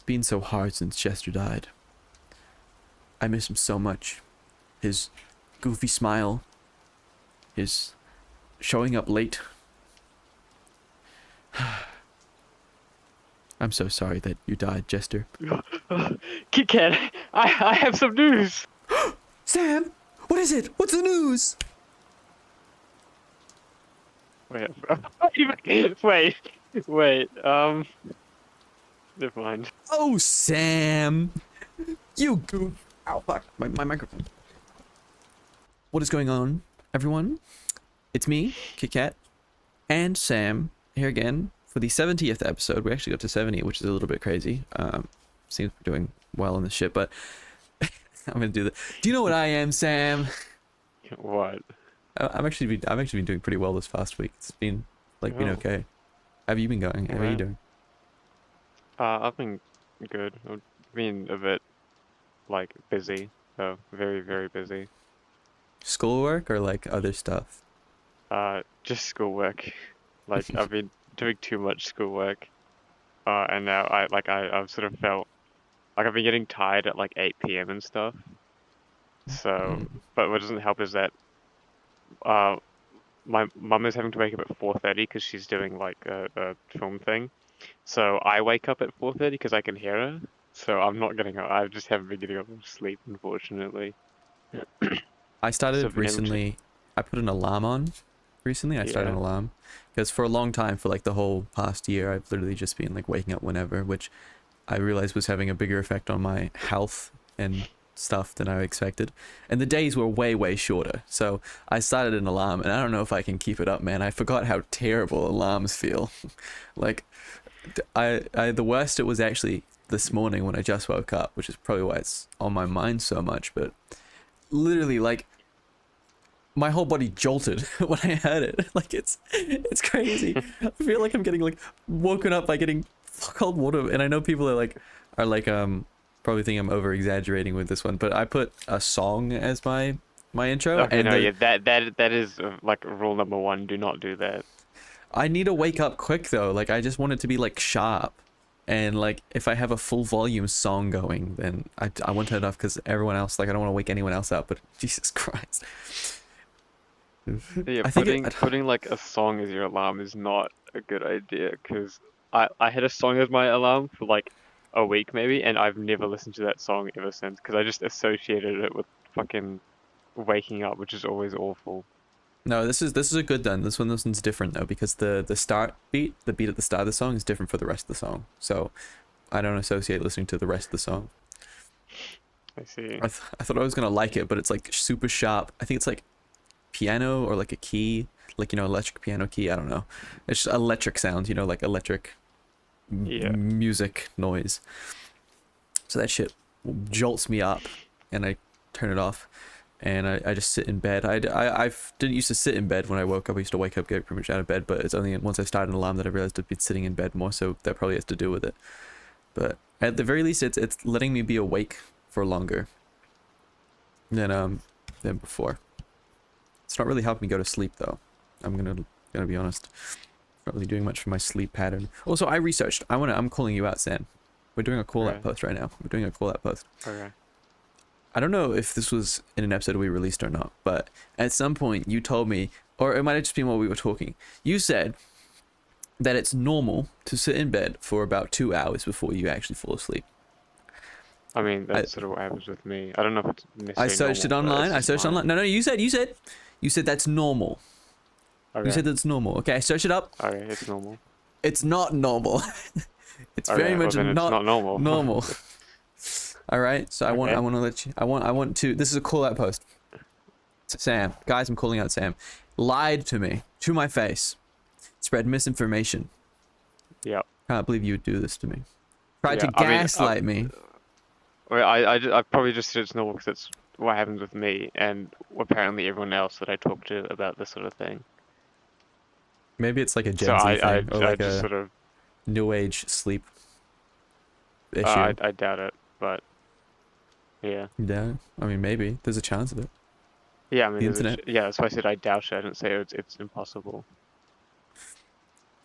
It's been so hard since Chester died. I miss him so much. His goofy smile. His showing up late. I'm so sorry that you died, Chester. Kitkat, I have some news. Sam! What is it? What's the news? Wait, never mind. Oh, Sam! You goof. Ow, fuck. My microphone. What is going on, everyone? It's me, kitkat, and Sam, here again for the 70th episode. We actually got to 70, which is a little bit crazy. Seems we're doing well on this shit, but I'm gonna do that. Do you know what I am, Sam? What? I've actually been doing pretty well this past week. It's been been okay. How have you been going? How are you doing? I've been good. I've been a bit busy, so very, very busy. Schoolwork or like other stuff? Just schoolwork. I've been doing too much schoolwork. And now I've sort of felt like I've been getting tired at like 8 p.m. and stuff. So, but what doesn't help is that my mum is having to wake up at 4:30 because she's doing like a film thing. So I wake up at 4:30 because I can hear her. So I'm not getting up. I just haven't been getting up from sleep, unfortunately. I started So I've been able to- recently. I put an alarm on. Recently, I started an alarm because for a long time, for like the whole past year, I've literally just been like waking up whenever, which I realized was having a bigger effect on my health and stuff than I expected. And the days were way, way shorter. So I started an alarm, and I don't know if I can keep it up, man. I forgot how terrible alarms feel. Like, the worst it was actually this morning when I just woke up, which is probably why it's on my mind so much. But literally, like, my whole body jolted when I heard it. Like, it's crazy. I feel like I'm getting like woken up by getting cold water, and I know people are probably think I'm over exaggerating with this one, but I put a song as my intro. Okay, and no, yeah, that is like rule number one. Do not do that. I need to wake up quick though. Like, I just want it to be like sharp, and like if I have a full volume song going, then I won't turn it off because everyone else, like, I don't want to wake anyone else up. But Jesus Christ. Yeah, I think putting like a song as your alarm is not a good idea because I had a song as my alarm for like a week maybe, and I've never listened to that song ever since because I just associated it with fucking waking up, which is always awful. No, this is a good one. This one's different though, because the start beat, the beat at the start of the song is different for the rest of the song. So I don't associate listening to the rest of the song. I see. I thought I was gonna like it, but it's like super sharp. I think it's like piano or like a key, like, you know, electric piano key. I don't know. It's just electric sounds, you know, like electric music noise. So that shit jolts me up, and I turn it off, and I just sit in bed. I didn't used to sit in bed when I woke up. I used to wake up, get pretty much out of bed, but it's only once I started an alarm that I realized I'd been sitting in bed more, so that probably has to do with it. But at the very least, it's letting me be awake for longer than before. It's not really helping me go to sleep though. I'm gonna be honest. Not really doing much for my sleep pattern. Also, I researched. I'm calling you out, Sam. We're doing a call out post right now. We're doing a call out post. Okay. I don't know if this was in an episode we released or not, but at some point you told me, or it might have just been while we were talking, you said that it's normal to sit in bed for about 2 hours before you actually fall asleep. I mean, that's sort of what happens with me. I don't know if it's necessarily I searched it normal, but online. it's I just searched mine. online. No, you said that's normal. Okay. You said that's normal. Okay, I searched it up. Okay, it's normal. It's not normal. It's Okay, very much well, then not, it's not normal. normal. All right, so I Okay. want to let you. I want to. This is a call out post. Sam, guys, I'm calling out Sam. Lied to me, to my face. Spread misinformation. Yep. Can't believe you would do this to me. Tried Yeah, to I mean, gaslight me. Well, I probably just said it's normal because it's what happens with me and apparently everyone else that I talk to about this sort of thing. Maybe it's like a So Gen Z I thing, or like just a sort of new age sleep issue. I doubt it, but yeah. Yeah, I mean, maybe there's a chance of it. Yeah, I mean, The internet. yeah, that's why I said I doubt it. I didn't say it's impossible.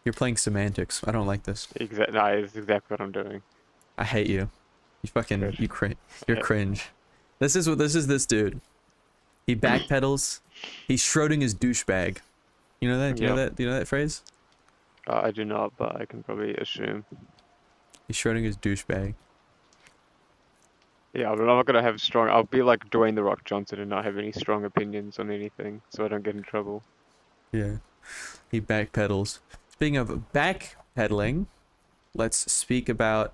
You're playing semantics. I don't like this. No, it's exactly what I'm doing. I hate you. You fucking Good. you're Yeah. cringe. This dude. He backpedals. He's Schrodinger's douchebag. You know that? Do you know Yep. that? Do you know that phrase? I do not, but I can probably assume. He's Schrodinger's douchebag. Yeah, but I'm not gonna have strong. I'll be like Dwayne the Rock Johnson and not have any strong opinions on anything, so I don't get in trouble. Yeah. He backpedals. Speaking of backpedaling, let's speak about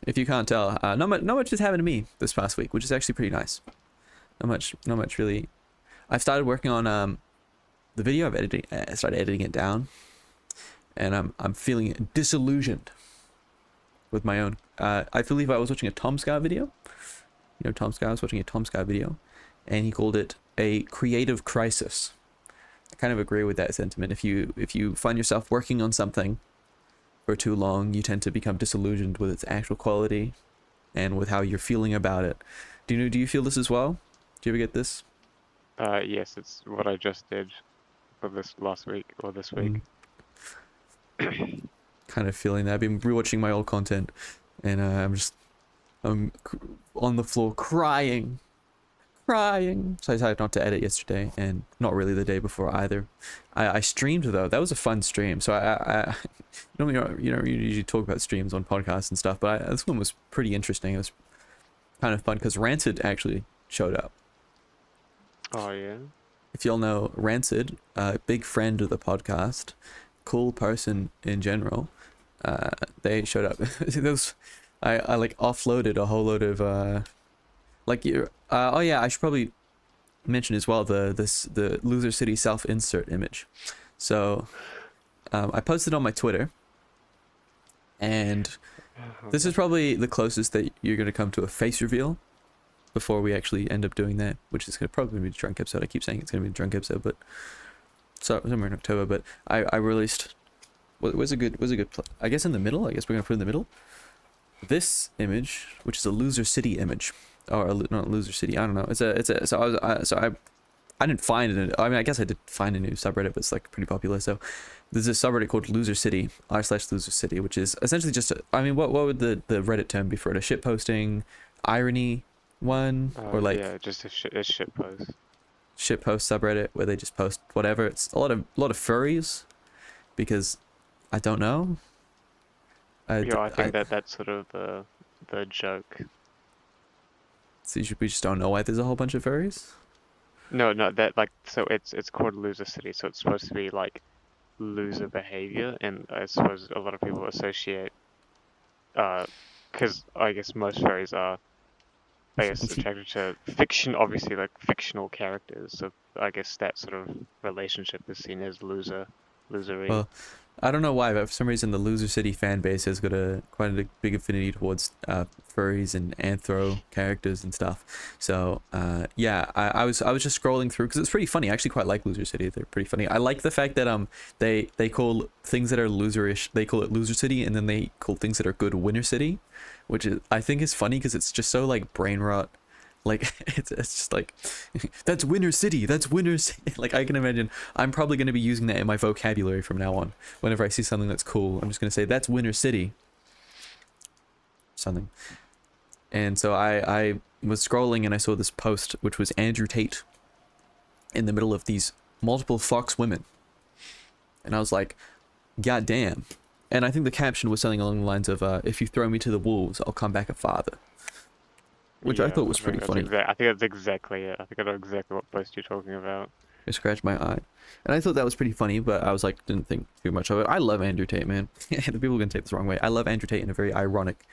if you can't tell, not much has happened to me this past week, which is actually pretty nice. Not much really. I've started working on the video. I started editing it down, and I'm feeling disillusioned with my own. I believe I was watching a Tom Scar video. You know, Tom Scar. I was watching a Tom Scar video, and he called it a creative crisis. I kind of agree with that sentiment. If you find yourself working on something for too long, you tend to become disillusioned with its actual quality and with how you're feeling about it. Do you feel this as well? Do you ever get this? Yes, it's what I just did for this last week or this week. Kind of feeling that. I've been rewatching my old content, and I'm on the floor crying. So I decided not to edit yesterday, and not really the day before either. I streamed though. That was a fun stream. So I you usually talk about streams on podcasts and stuff, but this one was pretty interesting. It was kind of fun because Rancid actually showed up. Oh yeah. If y'all know Rancid, big friend of the podcast, cool person in general, they showed up. I like offloaded a whole load of oh yeah, I should probably mention as well the Loser City self-insert image. So I posted on my Twitter, and this is probably the closest that you're going to come to a face reveal before we actually end up doing that, which is probably going to be a drunk episode. I keep saying it's going to be a drunk episode, but somewhere in October. But I released was a good I guess in the middle. I guess we're going to put in the middle this image, which is a Loser City image. Or not Loser City, I don't know. I didn't find it. I mean, I guess I did find a new subreddit, but it's like pretty popular. So there's a subreddit called Loser City, r/Loser City, which is essentially just what would the Reddit term be for it? A shit posting, irony one, or like yeah, just a shit post. Shit post subreddit where they just post whatever. It's a lot of furries, because I don't know. I think that's sort of the joke. So we just don't know why there's a whole bunch of furries? No, that like so it's called Loser City, so it's supposed to be like loser behavior, and I suppose a lot of people associate, because I guess most furries are, I guess, attracted to fiction, obviously like fictional characters. So I guess that sort of relationship is seen as losery. Well, I don't know why, but for some reason the Loser City fan base has got quite a big affinity towards furries and anthro characters and stuff. So yeah, I was just scrolling through because it's pretty funny. I actually quite like Loser City. They're pretty funny. I like the fact that they call things that are loserish, they call it Loser City, and then they call things that are good Winner City, which I think is funny because it's just so like brain rot. Like it's just like that's Winner City, that's Winner City. Like I can imagine I'm probably going to be using that in my vocabulary from now on. Whenever I see something that's cool, I'm just going to say that's Winner City. Something. And so I was scrolling and I saw this post, which was Andrew Tate in the middle of these multiple fox women, and I was like, God damn. And I think the caption was something along the lines of if you throw me to the wolves, I'll come back a father. Which I thought was pretty funny. I think that's exactly it. I think I know exactly what post you're talking about. I scratched my eye. And I thought that was pretty funny, but I was like, didn't think too much of it. I love Andrew Tate, man. The people are going to take this the wrong way. I love Andrew Tate in a very ironic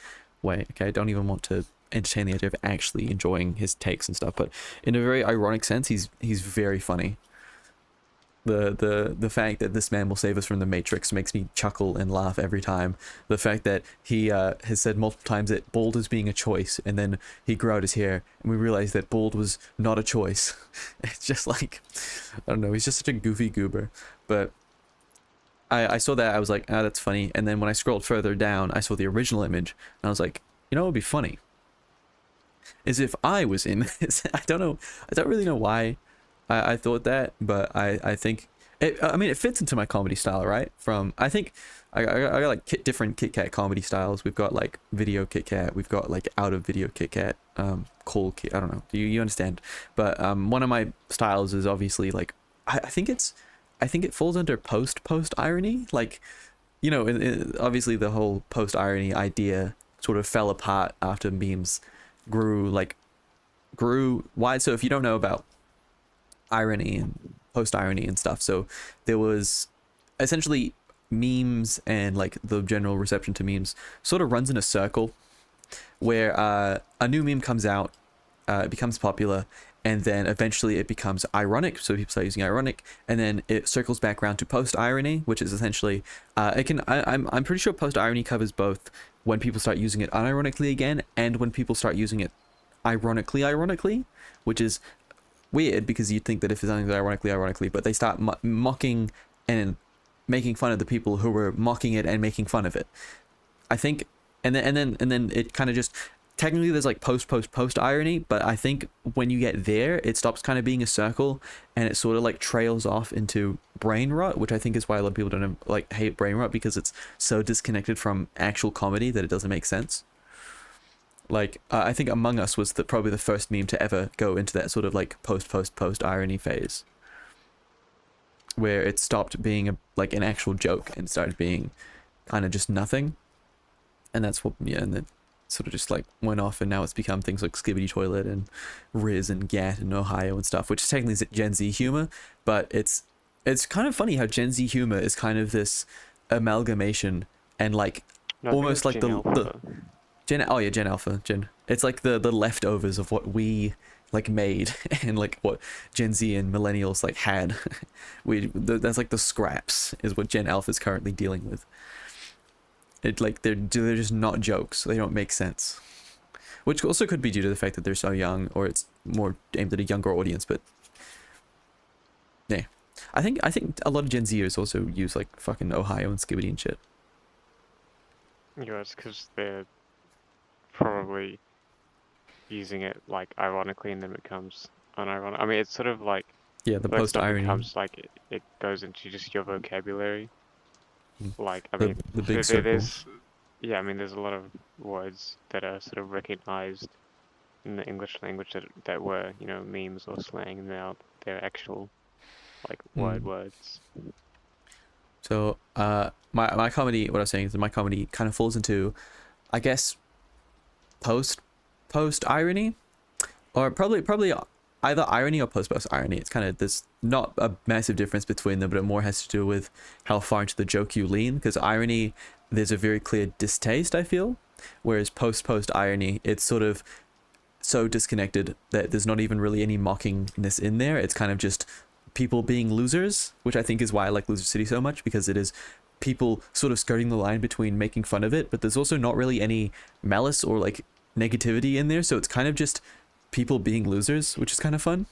way, okay? I don't even want to entertain the idea of actually enjoying his takes and stuff, but in a very ironic sense, he's very funny. The fact that this man will save us from the Matrix makes me chuckle and laugh every time. The fact that he has said multiple times that bald is being a choice, and then he grew out his hair and we realized that bald was not a choice. It's just like, I don't know, he's just such a goofy goober. But I saw that, I was like, that's funny. And then when I scrolled further down, I saw the original image and I was like, you know what would be funny? Is if I was in this. I don't really know why I thought that, but I think I mean, it fits into my comedy style, right? From I think I got like different KitKat comedy styles. We've got like video KitKat. We've got like out of video KitKat. Cool Kit. I don't know. Do you understand? But one of my styles is obviously like I think it falls under post irony. Like, you know, obviously the whole post irony idea sort of fell apart after memes grew wide. So if you don't know about irony and post irony and stuff, so there was essentially memes and like the general reception to memes sort of runs in a circle where a new meme comes out, it becomes popular, and then eventually it becomes ironic, so people start using ironic, and then it circles back around to post irony, which is essentially I'm pretty sure post irony covers both when people start using it unironically again and when people start using it ironically, which is weird because you'd think that if it's something ironically, but they start mocking and making fun of the people who were mocking it and making fun of it. I think, and then it kind of just technically there's like post irony, but I think when you get there, it stops kind of being a circle and it sort of like trails off into brain rot, which I think is why a lot of people don't like hate brain rot, because it's so disconnected from actual comedy that it doesn't make sense. Like I think Among Us was probably the first meme to ever go into that sort of like post irony phase, where it stopped being like an actual joke and started being kind of just nothing. And that's what, yeah, and then sort of just like went off, and now it's become things like Skibbity Toilet and Riz and Gat and Ohio and stuff, which technically is Gen Z humor, but it's kind of funny how Gen Z humor is kind of this amalgamation and like almost like Gen Alpha. It's like the leftovers of what we like made and like what Gen Z and millennials like had. That's like the scraps is what Gen Alpha is currently dealing with. It like they're just not jokes. They don't make sense, which also could be due to the fact that they're so young, or it's more aimed at a younger audience. But yeah, I think a lot of Gen Zers also use like fucking Ohio and Skibbity and shit. Yeah, it's because they're probably using it like ironically, and then it becomes unironic. I mean, it's sort of like, yeah, the post irony becomes like it goes into just your vocabulary. Like, I mean, the big circle. there's a lot of words that are sort of recognized in the English language that were, you know, memes or slang, and now they're actual like words. So my comedy, what I was saying is that my comedy kind of falls into, I guess, post irony, or probably either irony or post irony. It's kind of, there's not a massive difference between them, but it more has to do with how far into the joke you lean, because irony, there's a very clear distaste, I feel, whereas post irony, it's sort of so disconnected that there's not even really any mockingness in there. It's kind of just people being losers, which I think is why I like Loser City so much, because it is people sort of skirting the line between making fun of it, but there's also not really any malice or like negativity in there, so it's kind of just people being losers, which is kind of fun.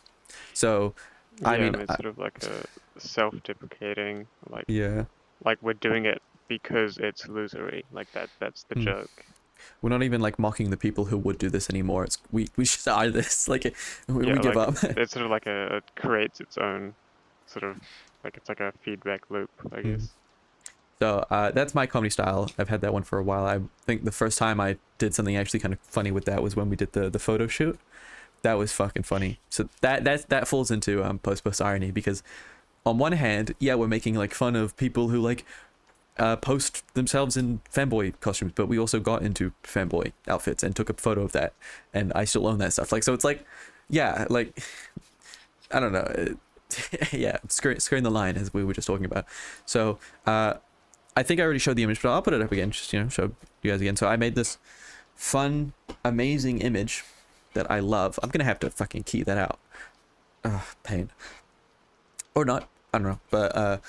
So Yeah, I mean, it's sort of like a self-deprecating, like, yeah, like we're doing it because it's losery, like that's the joke. we're not even like mocking the people who would do this anymore. It's we just are this, like we give like, up. It's sort of like it creates its own sort of, like, it's like a feedback loop, I guess. So that's my comedy style. I've had that one for a while. I think the first time I did something actually kind of funny with that was when we did the photo shoot. That was fucking funny. So that falls into post irony, because on one hand, yeah, we're making like fun of people who like post themselves in fanboy costumes, but we also got into fanboy outfits and took a photo of that, and I still own that stuff. Like, so it's like, yeah, like I don't know, yeah, skirting the line as we were just talking about. So I think I already showed the image, but I'll put it up again, just, you know, show you guys again. So I made this fun, amazing image that I love. I'm gonna have to fucking key that out. Pain. Or not, I don't know. But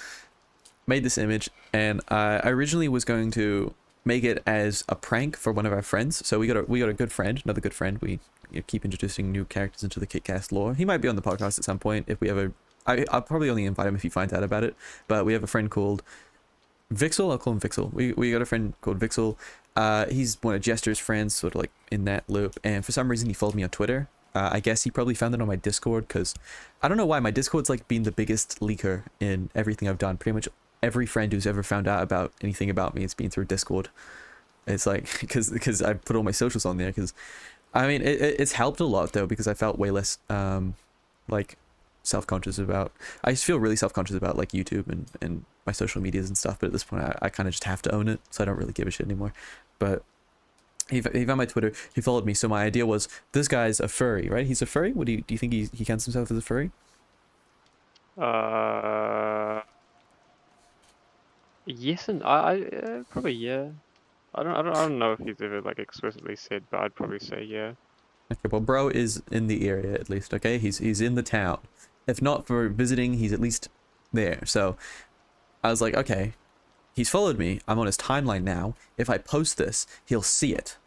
made this image, and I originally was going to make it as a prank for one of our friends. So we got a good friend, another good friend. We keep introducing new characters into the kitkast lore. He might be on the podcast at some point if we ever. I'll probably only invite him if he finds out about it. But we have a friend called Vixel. I'll call him Vixel. We got a friend called Vixel. He's one of Jester's friends, sort of like in that loop. And for some reason, he followed me on Twitter. I guess he probably found it on my Discord, because I don't know why my Discord's like been the biggest leaker in everything I've done. Pretty much every friend who's ever found out about anything about me, it's been through Discord. It's like because I put all my socials on there. Because I mean it's helped a lot though, because I felt way less like self-conscious about. I just feel really self-conscious about like YouTube and my social medias and stuff. But at this point, I kind of just have to own it, so I don't really give a shit anymore. But he found my Twitter. He followed me. So my idea was, this guy's a furry, right? He's a furry. What do you think he counts himself as a furry? Yes, and probably yeah. I don't know if he's ever like explicitly said, but I'd probably say yeah. Okay, well, bro is in the area at least. Okay, he's in the town. If not for visiting, he's at least there. So I was like, okay, he's followed me. I'm on his timeline now. If I post this, he'll see it.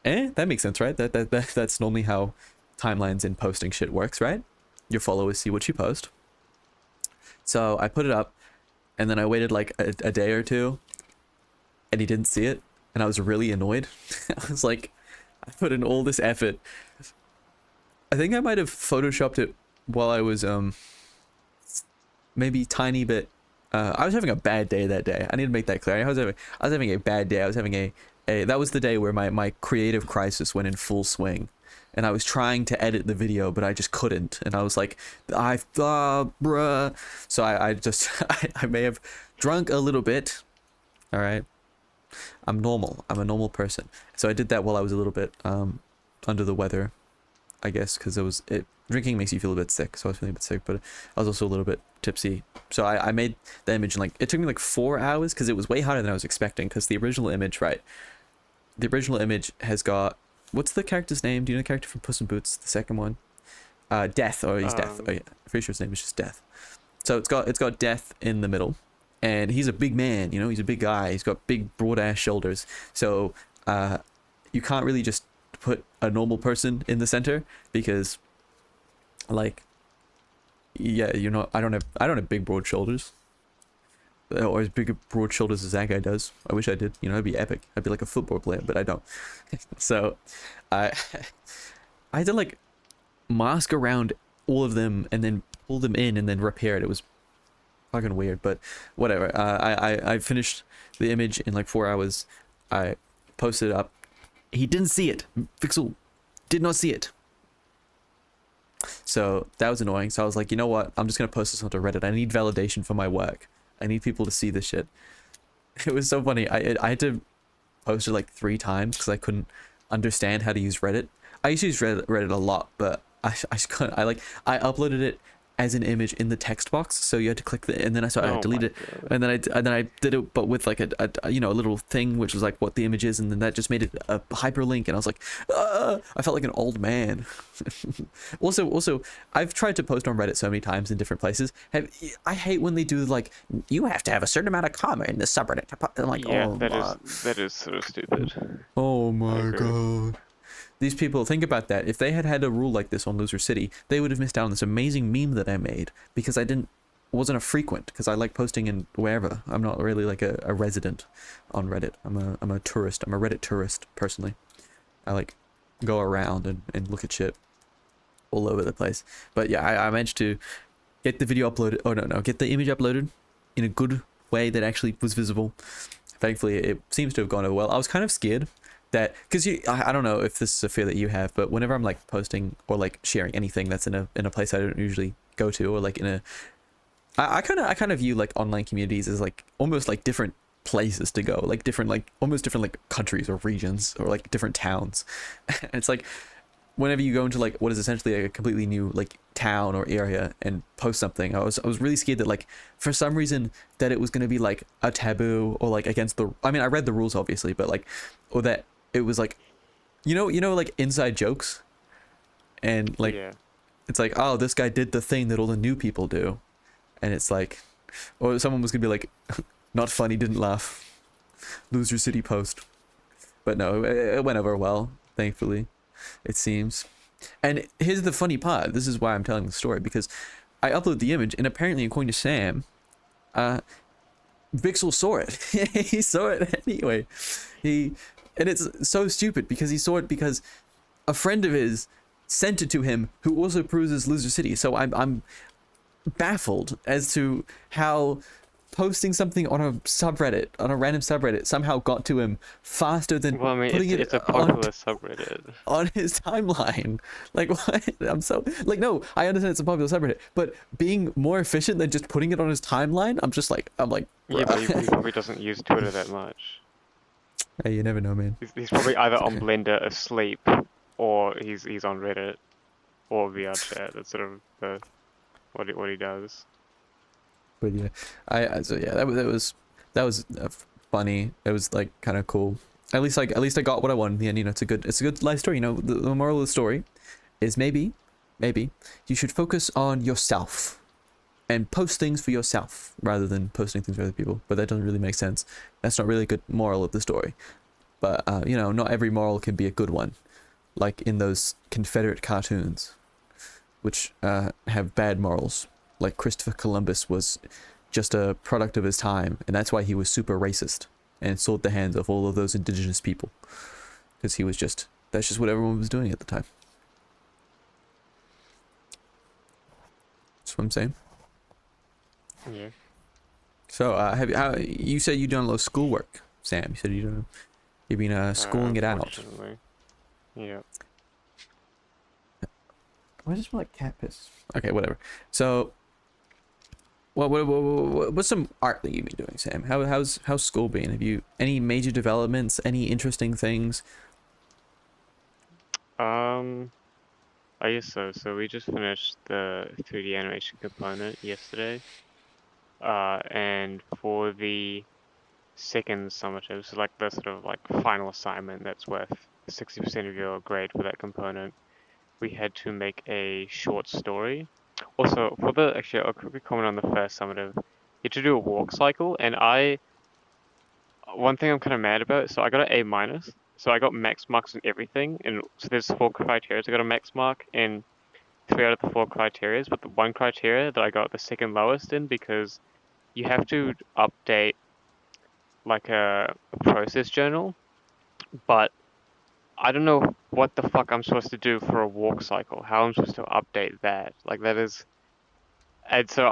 That makes sense, right? That's normally how timelines and posting shit works, right? Your followers see what you post. So I put it up, and then I waited like a day or two, and he didn't see it, and I was really annoyed. I was like, I put in all this effort. I think I might have photoshopped it while I was maybe tiny bit. I was having a bad day that day. I need to make that clear. I was having a bad day. I was having a that was the day where my creative crisis went in full swing, and I was trying to edit the video, but I just couldn't. And I was like, bruh. So I just I may have drunk a little bit. All right. I'm normal. I'm a normal person. So I did that while I was a little bit under the weather, I guess, because drinking makes you feel a bit sick. So I was feeling a bit sick, but I was also a little bit tipsy. So I made the image in like, it took me like 4 hours, because it was way harder than I was expecting. Because the original image, right? The original image has got, what's the character's name? Do you know the character from Puss in Boots? The second one, Death. Oh, he's Death. Oh yeah, I'm pretty sure his name is just Death. So it's got Death in the middle. And he's a big man, you know, he's a big guy. He's got big, broad-ass shoulders. So you can't really just put a normal person in the center, because, like, yeah, you know, I don't have big, broad shoulders, or as big broad shoulders as that guy does. I wish I did. You know, it'd be epic. I'd be like a football player, but I don't. So I had to like mask around all of them and then pull them in and then repair it. It was fucking weird, but whatever. I finished the image in like 4 hours. I posted it up. He didn't see it. Pixel did not see it. So that was annoying. So I was like, you know what? I'm just gonna post this onto Reddit. I need validation for my work. I need people to see this shit. It was so funny. I had to post it like 3 times because I couldn't understand how to use Reddit. I used to use Reddit a lot, but I just couldn't. I uploaded it as an image in the text box, so you had to click and then I deleted it, and then I did it, but with like a you know, a little thing which was like what the image is, and then that just made it a hyperlink, and I was like, I felt like an old man. also I've tried to post on Reddit so many times in different places. I hate when they do like, you have to have a certain amount of comma in this subreddit. I'm like, yeah, oh, that is sort of stupid. oh my god. These people, think about that. If they had a rule like this on Loser City, they would have missed out on this amazing meme that I made, because I wasn't a frequent, because I like posting in wherever. I'm not really like a resident on Reddit. I'm a tourist. I'm a Reddit tourist, personally. I like go around and look at shit all over the place. But yeah, I managed to get the video uploaded. Oh no, get the image uploaded in a good way that actually was visible. Thankfully, it seems to have gone over well. I was kind of scared that, because I don't know if this is a fear that you have, but whenever I'm like posting or like sharing anything that's in a place I don't usually go to, or like I kind of view like online communities as like almost like different places to go, like different, like almost different like countries or regions or like different towns. It's like whenever you go into like what is essentially like a completely new like town or area and post something, I was really scared that like for some reason that it was going to be like a taboo or like against the, I mean, I read the rules obviously, but like, or that it was like, you know, like inside jokes, and like, yeah. It's like, oh, this guy did the thing that all the new people do, and it's like, or someone was gonna be like, not funny, didn't laugh, Loser City post. But no, it went over well, thankfully, it seems. And here's the funny part. This is why I'm telling the story, because I upload the image, and apparently, according to Sam, Vixel saw it. He saw it anyway. And it's so stupid, because he saw it because a friend of his sent it to him, who also peruses Loser City. So I'm baffled as to how posting something on a subreddit, on a random subreddit, somehow got to him faster than Well, I mean, putting it's a it popular subreddit. on his timeline. Like, what? I'm so like, no, I understand it's a popular subreddit, but being more efficient than just putting it on his timeline, I'm like, Yeah, but he bruh. probably doesn't use Twitter that much. Hey, you never know, man. He's probably either on Blender asleep, or he's on Reddit, or VRChat. That's sort of what he does. But yeah, so yeah, that was funny. It was like kind of cool. At least I got what I wanted in the end. You know, it's a good life story. You know, the moral of the story is maybe you should focus on yourself and post things for yourself rather than posting things for other people. But that doesn't really make sense. That's not really a good moral of the story. But you know, not every moral can be a good one, like in those Confederate cartoons, which have bad morals. Like Christopher Columbus was just a product of his time, and that's why he was super racist and sold the hands of all of those indigenous people, because that's just what everyone was doing at the time. That's what I'm saying. Yeah. So you said you done a lot of schoolwork, Sam? You said you've been schooling it out. Unfortunately. Yeah. Why does it smell like cat piss? Okay, whatever. So, what's some art that you've been doing, Sam? How's school been? Have you any major developments? Any interesting things? I guess so. So we just finished the 3D animation component yesterday. And for the second summative, so like the sort of like final assignment that's worth 60% of your grade for that component, we had to make a short story. Also, actually, I'll quickly comment on the first summative. You had to do a walk cycle, and one thing I'm kind of mad about, so I got an A minus, so I got max marks in everything, and so there's 4 criteria. I got a max mark in 3 out of the 4 criteria, but the one criteria that I got the second lowest in, because you have to update like a process journal, but I don't know what the fuck I'm supposed to do for a walk cycle. How I'm supposed to update that? Like that is, and so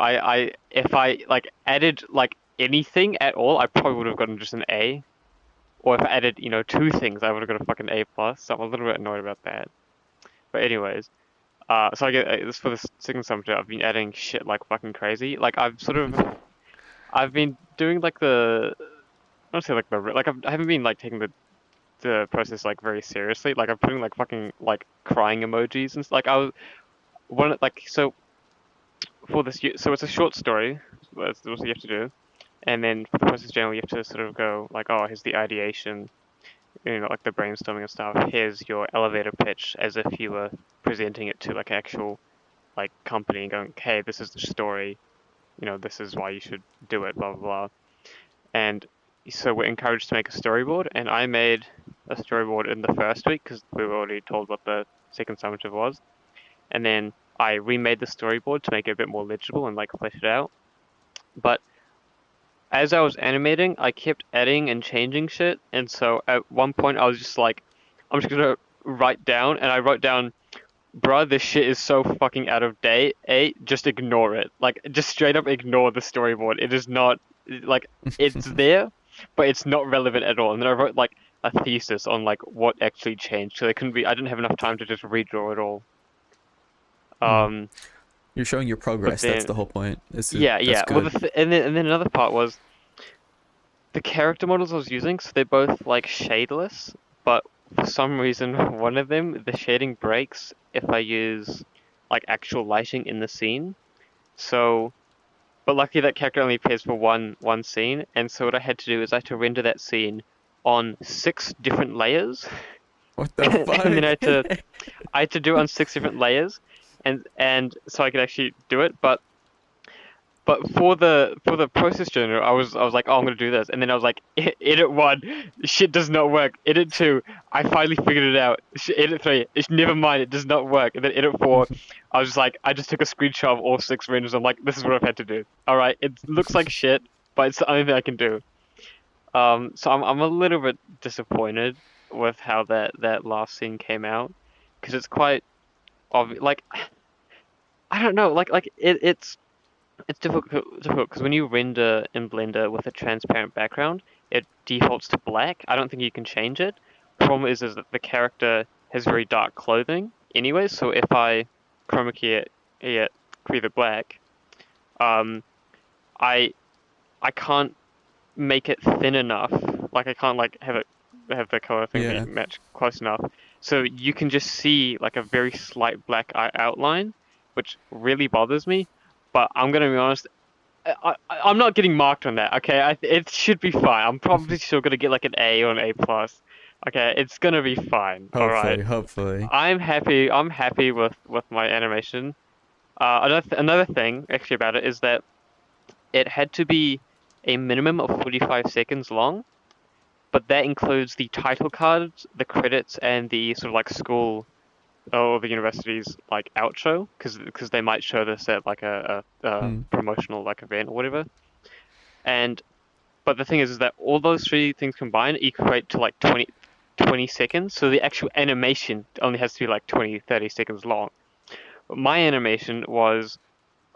if I like added like anything at all, I probably would have gotten just an A. Or if I added, 2 things, I would have got a fucking A plus. So I'm a little bit annoyed about that. But anyways, so I get this for the second semester. I've been adding shit like fucking crazy. Like I've been doing like I don't say like I haven't been like taking the process like very seriously. Like I'm putting like fucking like crying emojis and like I was so for this, so it's a short story. That's what you have to do. And then for the process journal, you have to sort of go like, oh, here's the ideation, like the brainstorming and stuff. Here's your elevator pitch, as if you were presenting it to like actual like company, and going, hey, this is the story, this is why you should do it, blah blah blah. And so we're encouraged to make a storyboard, and I made a storyboard in the first week because we were already told what the second summative was, and then I remade the storyboard to make it a bit more legible and like flesh it out. But as I was animating, I kept adding and changing shit, and so at one point I was just like, I'm just gonna write down, and I wrote down, bruh, this shit is so fucking out of date, just ignore it. Like, just straight up ignore the storyboard. It is not, like, it's there, but it's not relevant at all. And then I wrote, like, a thesis on, like, what actually changed, so I didn't have enough time to just redraw it all. You're showing your progress. That's the whole point. Yeah. Well, and then another part was the character models I was using. So they're both like shadeless, but for some reason, one of them, the shading breaks if I use like actual lighting in the scene. So, but luckily that character only appears for one scene, and so what I had to do is I had to render that scene on 6 different layers. What the fuck? And then I had to do it on 6 different layers, and so I could actually do it. But for the process journal, I was like, oh, I'm gonna do this, and then I was like, edit 1, shit does not work. Edit 2, I finally figured it out. Edit 3, never mind, it does not work. And then edit 4, I was just like, I just took a screenshot of all 6 renders. I'm like, this is what I've had to do. All right, it looks like shit, but it's the only thing I can do. So I'm a little bit disappointed with how that last scene came out, because it's quite of like I don't know, it's difficult because when you render in Blender with a transparent background, it defaults to black. I don't think you can change it. Problem is that the character has very dark clothing anyway, so if I chroma key it either black, um, I I can't make it thin enough. Like I can't like have the color thing be Yeah. match close enough. So you can just see like a very slight black outline, which really bothers me. But I'm gonna be honest, I'm not getting marked on that. Okay, it should be fine. I'm probably still gonna get like an A or an A plus. Okay, it's gonna be fine. All right. Hopefully, hopefully. I'm happy. I'm happy with my animation. Another thing actually about it is that it had to be a minimum of 45 seconds long, but that includes the title cards, the credits, and the sort of like school or the university's like outro, because they might show this at like a Hmm. promotional like event or whatever. And but the thing is that all those three things combined equate to like 20 seconds. So the actual animation only has to be like 20-30 seconds long. But my animation was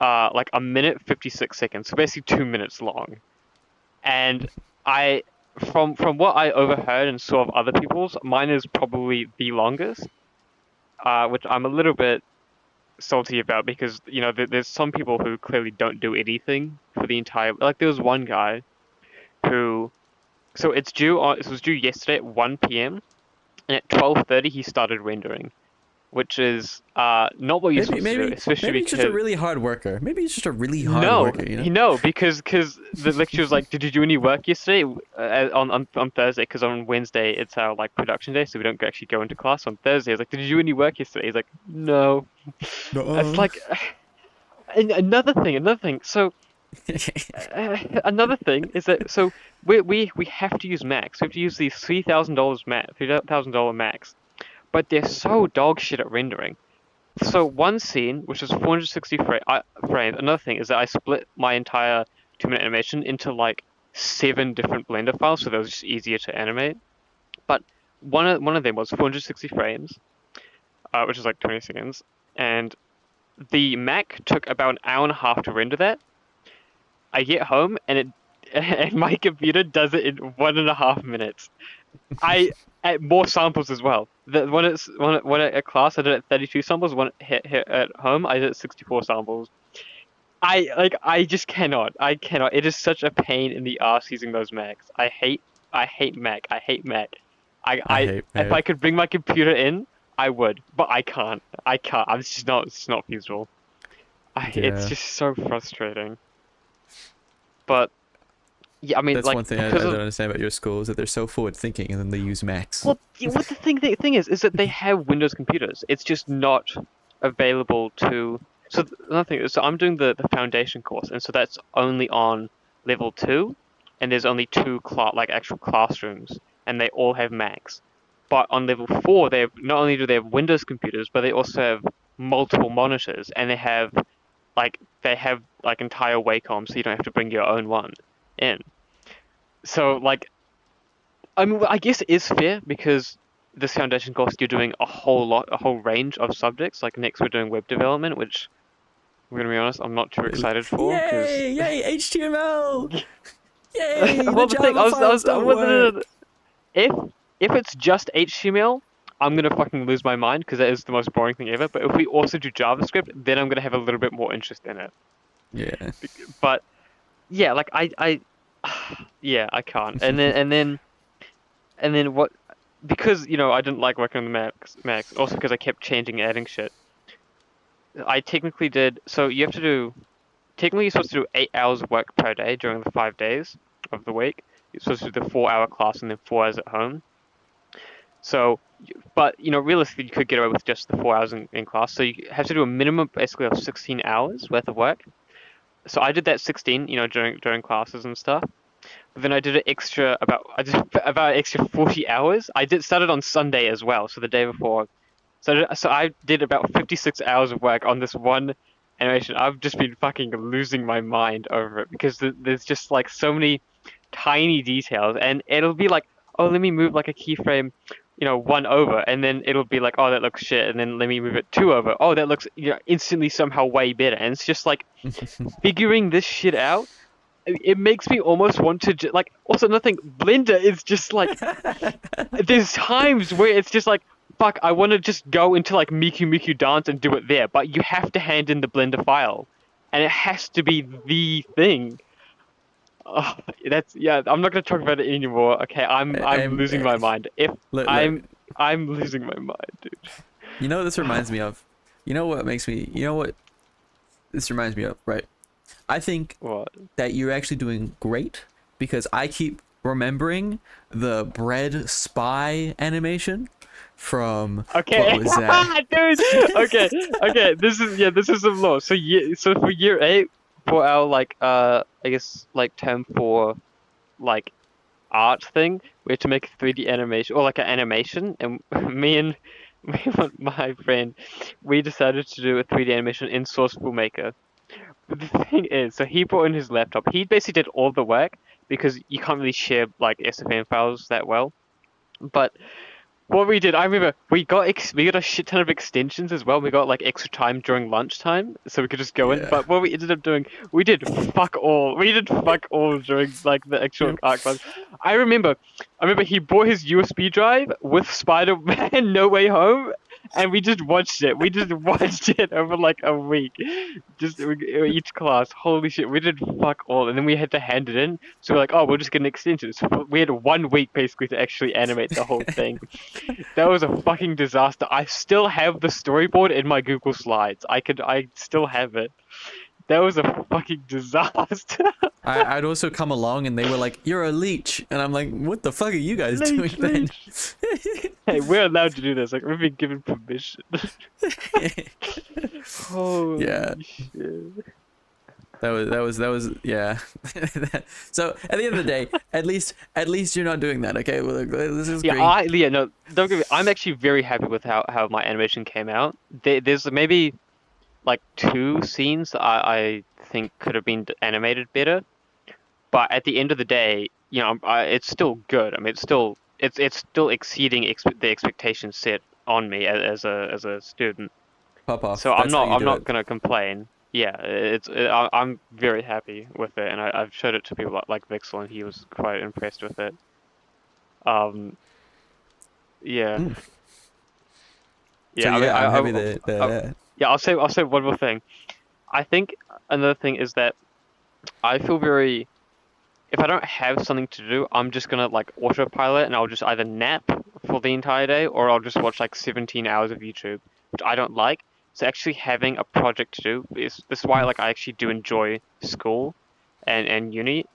like a minute 56 seconds, so basically 2 minutes long. And I, from what I overheard and saw of other people's, mine is probably the longest, which I'm a little bit salty about because there's some people who clearly don't do anything for the entire. Like there was one guy who, so it was due yesterday at 1 p.m. and at 12:30 he started rendering, which is not what you're Maybe, supposed to do, maybe, especially maybe he's just a because really hard worker. Maybe he's just a really hard no, worker. You know. no, because the lecturer was like, "Did you do any work yesterday?" On Thursday, because on Wednesday it's our like production day, so we don't actually go into class. On Thursday, I was like, "Did you do any work yesterday?" He's like, "No." It's No. like, and another thing. So another thing is that we have to use Macs. We have to use these $3,000 Macs, but they're so dog shit at rendering. So one scene, which is 460 frames. Another thing is that I split my entire 2 minute animation into like 7 different Blender files, so that was just easier to animate. But one of them was 460 frames, which is like 20 seconds, and the Mac took about an hour and a half to render that. I get home and it and my computer does it in 1.5 minutes. I at more samples as well. The one at class I did it at 32 samples. One at home I did it 64 samples. I just cannot. I cannot. It is such a pain in the ass using those Macs. I hate Mac. I hate Mac. I hate If I Mac. could bring my computer in, I would, but I can't. I can't. I'm just not. It's not feasible. It's Yeah. just so frustrating. But yeah, I mean, That's like one thing I because don't of understand about your school is that they're so forward thinking and then they use Macs. well, what the thing is that they have Windows computers. It's just not available to. So another thing is, so I'm doing the foundation course, and so that's only on level 2, and there's only two like actual classrooms, and they all have Macs. But on level 4, they have, not only do they have Windows computers, but they also have multiple monitors, and they have entire Wacom, so you don't have to bring your own one in. So like I mean, I guess it is fair because this foundation course you're doing a whole range of subjects. Like next we're doing web development, which I'm gonna be honest, I'm not too Really? excited for because Yay! Yay! HTML! Yay! The well, the thing Java files don't well, work. if it's just HTML, I'm gonna fucking lose my mind because that is the most boring thing ever. But if we also do JavaScript, then I'm gonna have a little bit more interest in it. Yeah. But yeah, like yeah, I can't. And then what? Because I didn't like working on the Macs. Also because I kept changing, adding shit. I technically did. So you have to do. Technically, you're supposed to do 8 hours of work per day during the 5 days of the week. You're supposed to do the 4 hour class and then 4 hours at home. So, but realistically, you could get away with just the 4 hours in class. So you have to do a minimum, basically, of 16 hours worth of work. So I did that 16, during classes and stuff. But then I did I did about an extra 40 hours. I started on Sunday as well, so the day before. So I did about 56 hours of work on this one animation. I've just been fucking losing my mind over it because there's just like so many tiny details, and it'll be like, oh, let me move like a keyframe one over, and then it'll be like, oh, that looks shit, and then let me move it two over. Oh, that looks instantly somehow way better, and it's just like figuring this shit out. It makes me almost want to like. Also, another thing, Blender is just like there's times where it's just like, fuck, I want to just go into like Miku Miku Dance and do it there, but you have to hand in the Blender file, and it has to be the thing. Oh, I'm not gonna talk about it anymore. Okay, I'm losing my mind. If look, I'm losing my mind, dude. you know what this reminds me of? You know what makes me? You know what this reminds me of? Right. I think What? that you're actually doing great because I keep remembering the bread spy animation from Okay, what was that? dude. Okay. This is some law. So for year 8, for our like I guess like term for like art thing, we had to make a 3D animation or like an animation, and me and my friend, we decided to do a 3D animation in Sourceful Maker. But the thing is, so he brought in his laptop. He basically did all the work because you can't really share like SFM files that well. But what we did, I remember we got a shit ton of extensions as well. We got like extra time during lunchtime, so we could just go in. Yeah. But what we ended up doing, we did fuck all. We did fuck all during like the actual Yep. art class. I remember he bought his USB drive with Spider-Man No Way Home, and we just watched it. We just watched it over like a week, each class. Holy shit, we did fuck all, and then we had to hand it in. So we're like, oh, we'll just get an extension. So we had 1 week basically to actually animate the whole thing. That was a fucking disaster. I still have the storyboard in my Google Slides. I still have it. That was a fucking disaster. I'd also come along and they were like, "You're a leech," and I'm like, "What the fuck are you guys doing then?" Hey, we're allowed to do this. Like, we've been given permission. Holy Yeah. shit. That was yeah. So at the end of the day, at least you're not doing that, okay? Well, look, this is great. No, don't get me. I'm actually very happy with how my animation came out. There's maybe like 2 scenes that I think could have been animated better, but at the end of the day, it's still good. I mean, it's still exceeding the expectations set on me as a student. Pop off. So I'm That's how you not do it. gonna complain. Yeah, I'm very happy with it, and I've showed it to people like Vixel, and he was quite impressed with it. Um, yeah, Mm. So yeah. I mean, yeah, I'm happy I- that yeah. I'll say one more thing. I think another thing is that I feel very. If I don't have something to do, I'm just gonna like autopilot, and I'll just either nap for the entire day, or I'll just watch like 17 hours of YouTube, which I don't like. So actually having a project to do is this is why like I actually do enjoy school, and uni,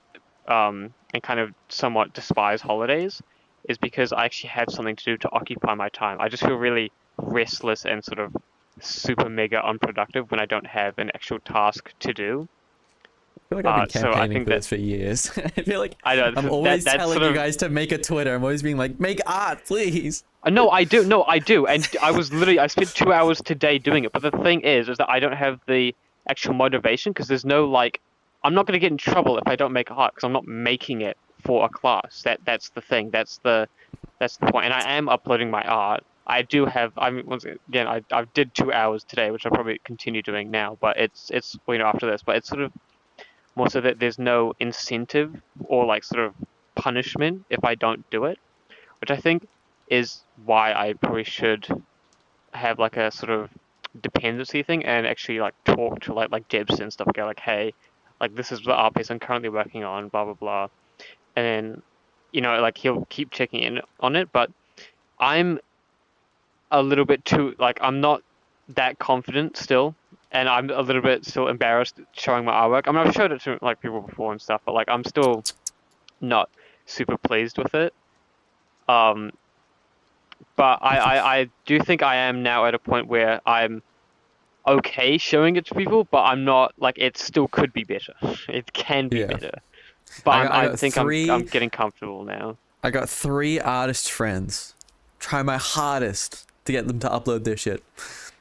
and kind of somewhat despise holidays, is because I actually have something to do to occupy my time. I just feel really restless and sort of super mega unproductive when I don't have an actual task to do. I feel like I've been So I campaigning think for that this for years. I feel like I know I'm always that's telling sort you of guys to make a Twitter. I'm always being like, make art, please. No, I do. No, I do. And I spent 2 hours today doing it. But the thing is that I don't have the actual motivation because there's no like, I'm not going to get in trouble if I don't make art because I'm not making it for a class. That's the thing. That's the point. And I am uploading my art. I do have. I mean, once again, I did 2 hours today, which I'll probably continue doing now. But it's after this. But it's sort of more so that there's no incentive or like sort of punishment if I don't do it, which I think is why I probably should have like a sort of dependency thing and actually like talk to like Debs and stuff. Go like, hey, like this is the art piece I'm currently working on, blah blah blah, and then like he'll keep checking in on it. But I'm a little bit too like I'm not that confident still, and I'm a little bit still embarrassed showing my artwork. I mean, I've showed it to like people before and stuff, but like I'm still not super pleased with it. Um, but I do think I am now at a point where I'm okay showing it to people, but I'm not like it still could be better. It can be Yeah. better, but I I got think I'm three. getting comfortable now. I got 3 artist friends. Try my hardest to get them to upload their shit.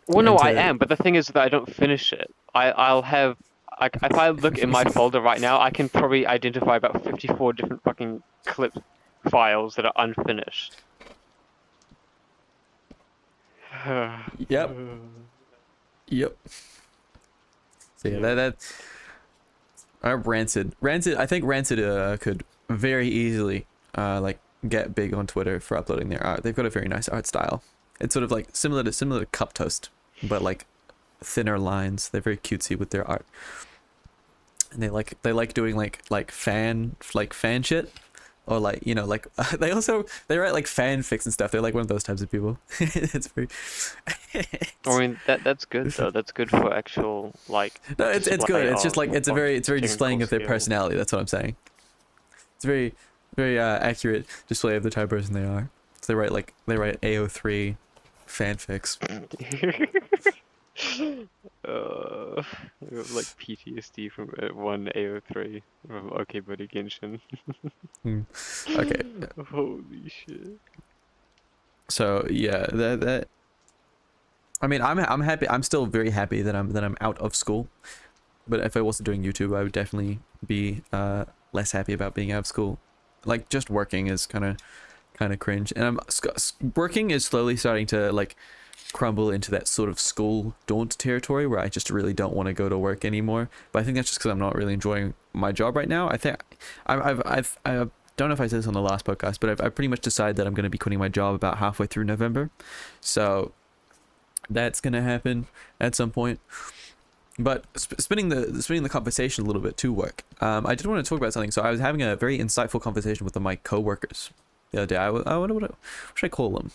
Well, no, And I to- am, but the thing is that I don't finish it. I'll have like if I look in my folder right now, I can probably identify about 54 different fucking clip files that are unfinished. Yep. Yep. So yeah, Yeah. that Rancid. I think Rancid could very easily like get big on Twitter for uploading their art. They've got a very nice art style. It's sort of like similar to Cup Toast, but like thinner lines. They're very cutesy with their art, and they like doing like fan shit, or like like they write like fanfics and stuff. They're like one of those types of people. It's very. I mean that's good though. That's good for actual like No, it's good. display It's just like of it's a very displaying technical of their skills. personality. That's what I'm saying. It's very accurate display of the type of person they are. So they write AO3 fanfics. I have like PTSD from one AO3 from Okay Buddy Genshin. Okay, Holy shit. so yeah, that. I mean, I'm happy. I'm still very happy that I'm out of school. But if I wasn't doing YouTube, I would definitely be less happy about being out of school. Like just working is kind of cringe, and working is slowly starting to like crumble into that sort of school daunt territory where I just really don't want to go to work anymore. But I think that's just because I'm not really enjoying my job right now. I think I don't know if I said this on the last podcast, but I've pretty much decided that I'm going to be quitting my job about halfway through November, so that's going to happen at some point. But spinning the conversation a little bit to work, I did want to talk about something. So I was having a very insightful conversation with one of my coworkers the other day. I wonder what should I call him?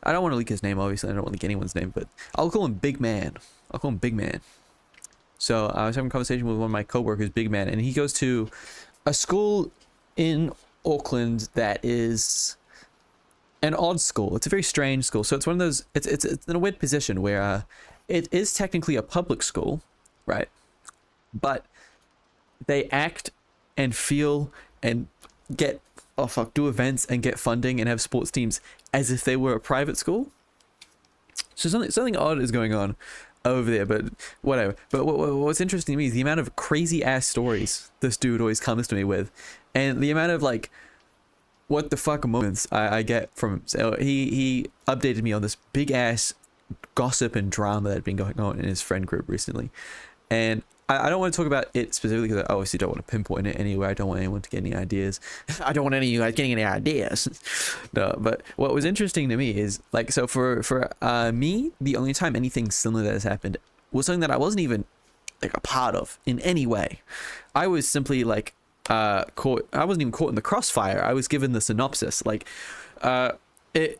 I don't want to leak his name, obviously. I don't want to leak anyone's name, but I'll call him Big Man. So I was having a conversation with one of my coworkers, Big Man, and he goes to a school in Auckland that is an odd school. It's a very strange school. So it's one of those. It's in a weird position where it is technically a public school, right? But they act and feel and do events and get funding and have sports teams as if they were a private school. So something odd is going on over there, but whatever. But what's interesting to me is the amount of crazy ass stories this dude always comes to me with, and the amount of like what the fuck moments I get from him. So he updated me on this big ass gossip and drama that had been going on in his friend group recently, and I don't want to talk about it specifically because I obviously don't want to pinpoint it anywhere. I don't want anyone to get any ideas. I don't want any of you guys getting any ideas. No, but what was interesting to me is like, so for me, the only time anything similar that has happened was something that I wasn't even like a part of in any way. I was simply like caught. I wasn't even caught in the crossfire. I was given the synopsis. Like it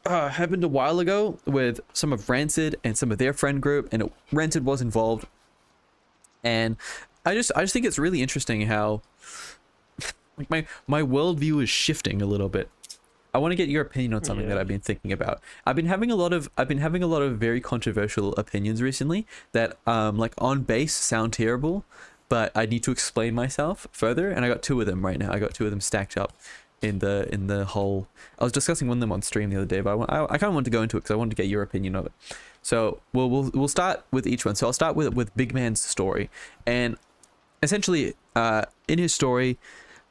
happened a while ago with some of Rancid and some of their friend group, and Rancid was involved. And I just think it's really interesting how like my worldview is shifting a little bit. I want to get your opinion on something that I've been thinking about. I've been having a lot of very controversial opinions recently that like on base sound terrible, but I need to explain myself further, and I got two of them right now. I got two of them stacked up in the whole. I was discussing one of them on stream the other day, but I kind of wanted to go into it because I wanted to get your opinion of it. So we'll start with each one. So I'll start with Big Man's story, and essentially in his story,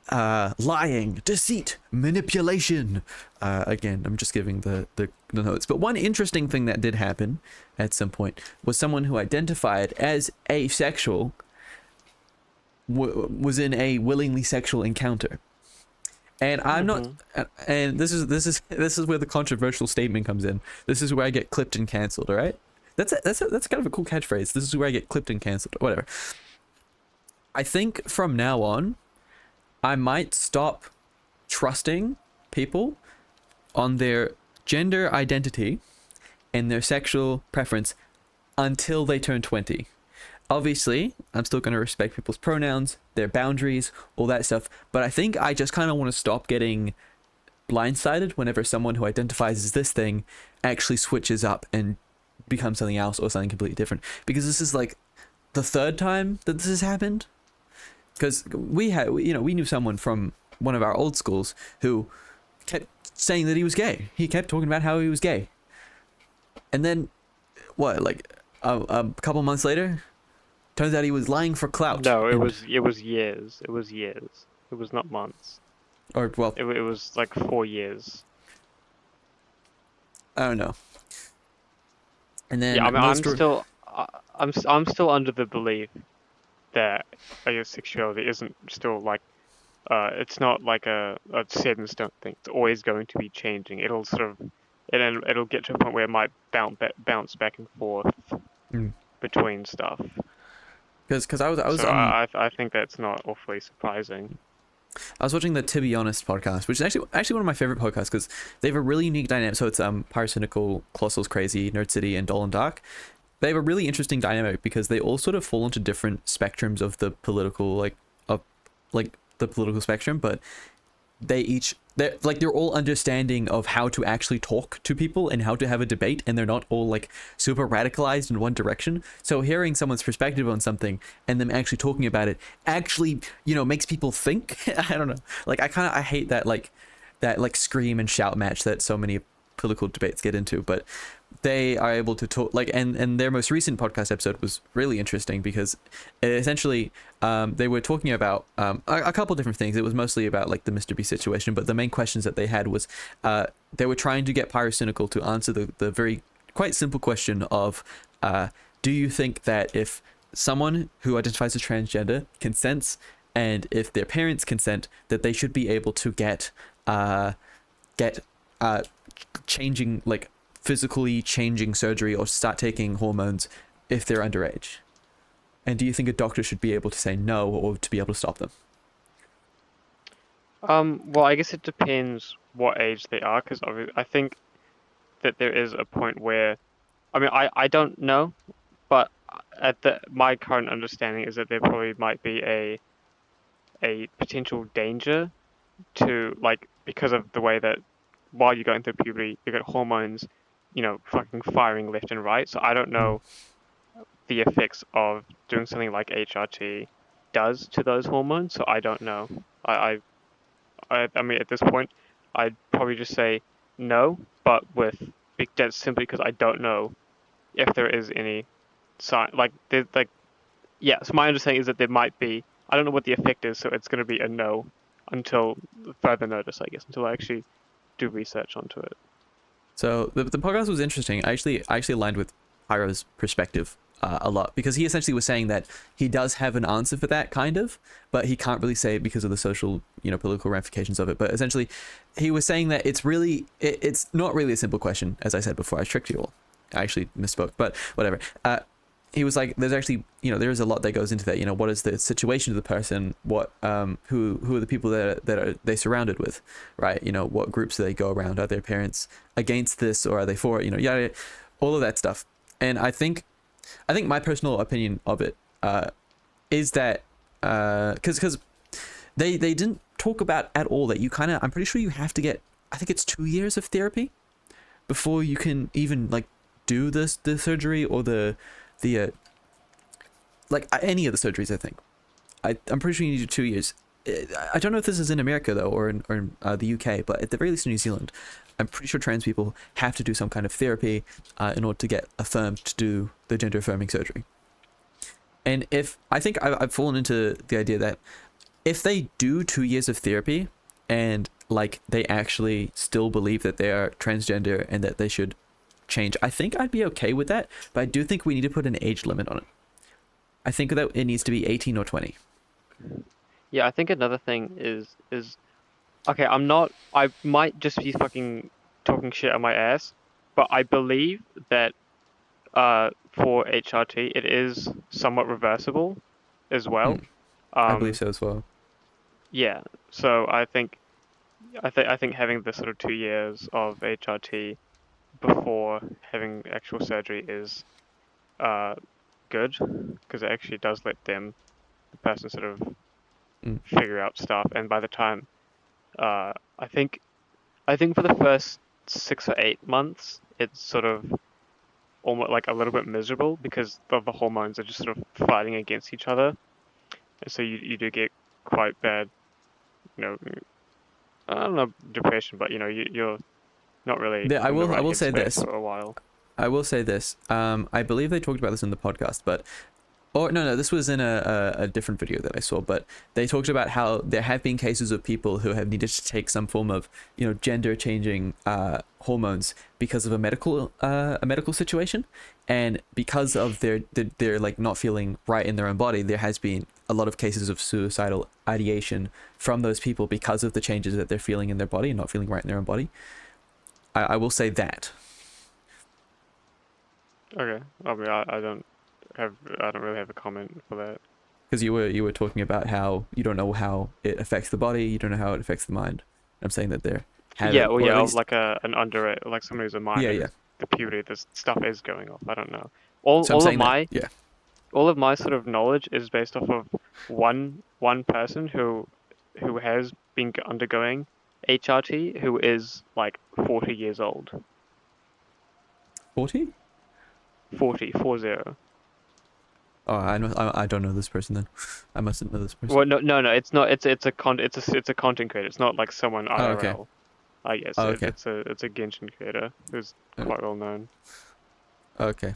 lying, deceit, manipulation. Again, I'm just giving the notes. But one interesting thing that did happen at some point was someone who identified as asexual was in a willingly sexual encounter. And I'm not, and this is where the controversial statement comes in. This is where I get clipped and cancelled. All right, that's kind of a cool catchphrase. This is where I get clipped and cancelled. Whatever. I think from now on, I might stop trusting people on their gender identity and their sexual preference until they turn 20. Obviously, I'm still going to respect people's pronouns, their boundaries, all that stuff. But I think I just kind of want to stop getting blindsided whenever someone who identifies as this thing actually switches up and becomes something else or something completely different. Because this is like the third time that this has happened. Because we knew someone from one of our old schools who kept saying that he was gay. He kept talking about how he was gay. And then, like a couple months later, turns out he was lying for clout. No, it was years. It was years. It was not months. Or well, it was like 4 years. I don't know. And Yeah, then I mean, most I'm still under the belief that I guess sexuality isn't still like it's not like a set in stone thing. It's always going to be changing. It'll sort of it'll get to a point where it might bounce back and forth between stuff. because I was So I think that's not awfully surprising. I was watching the To Be Honest podcast, which is actually one of my favorite podcasts because they have a really unique dynamic. So it's Pyrocynical, Colossal's Crazy, Nerd City, and Dolan Dark. They have a really interesting dynamic because they all sort of fall into different spectrums of the political the political spectrum, but they're all understanding of how to actually talk to people and how to have a debate, and they're not all like super radicalized in one direction. So hearing someone's perspective on something and them actually talking about it actually, makes people think. I don't know. Like I hate that that scream and shout match that so many political debates get into, but they are able to talk and their most recent podcast episode was really interesting because essentially they were talking about a couple different things. It was mostly about like the Mr. Beast situation, but the main questions that they had was they were trying to get Pyrocynical to answer the very quite simple question of do you think that if someone who identifies as transgender consents and if their parents consent that they should be able to get changing physically changing surgery or start taking hormones if they're underage? And do you think a doctor should be able to say no or to be able to stop them? Well, I guess it depends what age they are, because I think that there is a point where, I mean, I don't know, but my current understanding is that there probably might be a potential danger to because of the way that while you're going through puberty, you get hormones, fucking firing left and right. So I don't know the effects of doing something like HRT does to those hormones. So I don't know. I mean, at this point, I'd probably just say no, but that's simply because I don't know if there is any sign. Yeah. So my understanding is that there might be. I don't know what the effect is, so it's going to be a no until further notice, I guess, until I actually do research onto it. So the podcast was interesting. I actually aligned with Pyro's perspective a lot because he essentially was saying that he does have an answer for that kind of, but he can't really say it because of the social, political ramifications of it. But essentially, he was saying that it's not really a simple question. As I said before, I tricked you all. I actually misspoke, but whatever. He was like, there's actually, there is a lot that goes into that. What is the situation of the person? What, who are the people that are they surrounded with, right? What groups do they go around? Are their parents against this or are they for it? Yada, all of that stuff. And I think my personal opinion of it is that because they didn't talk about at all that I'm pretty sure you have to get, I think it's 2 years of therapy before you can even do the surgery or any of the surgeries. I think I'm pretty sure you need 2 years. I don't know if this is in America though or in the UK, but at the very least in New Zealand, I'm pretty sure trans people have to do some kind of therapy in order to get affirmed to do the gender affirming surgery. And if I think I've fallen into the idea that if they do 2 years of therapy and they actually still believe that they are transgender and that they should change, I think I'd be okay with that. But I do think we need to put an age limit on it. I think that it needs to be 18 or 20. Yeah, I think another thing is okay, I might just be fucking talking shit on my ass, but I believe that for HRT it is somewhat reversible as well. I believe so as well. Yeah, so I think having the sort of 2 years of HRT before having actual surgery is good, because it actually does let the person sort of figure out stuff, and by the time I think for the first 6 or 8 months it's sort of almost a little bit miserable because the hormones are just sort of fighting against each other, and so you do get quite bad, I don't know, depression, but you're not really. Yeah, I will say this for a while. I will say this. I believe they talked about this in the podcast, but Or no, this was in a different video that I saw, but they talked about how there have been cases of people who have needed to take some form of, gender changing hormones because of a medical situation, and because of their like not feeling right in their own body, there has been a lot of cases of suicidal ideation from those people because of the changes that they're feeling in their body and not feeling right in their own body. I will say that. Okay. I mean, I don't really have a comment for that. Because you were talking about how you don't know how it affects the body, you don't know how it affects the mind. I'm saying that they're Yeah, well, yeah, least, like like someone who's a minor, yeah. the puberty, this stuff is going off. I don't know. So I'm saying that, yeah. All of my sort of knowledge is based off of one person who has been undergoing HRT, who is like 40 years old. 40? 40. Oh, I don't know this person then. I mustn't know this person. Well, no, it's not. It's a content creator. It's not like someone IRL. Oh, okay. I guess Oh, okay. it's a Genshin creator who's quite well known. Okay.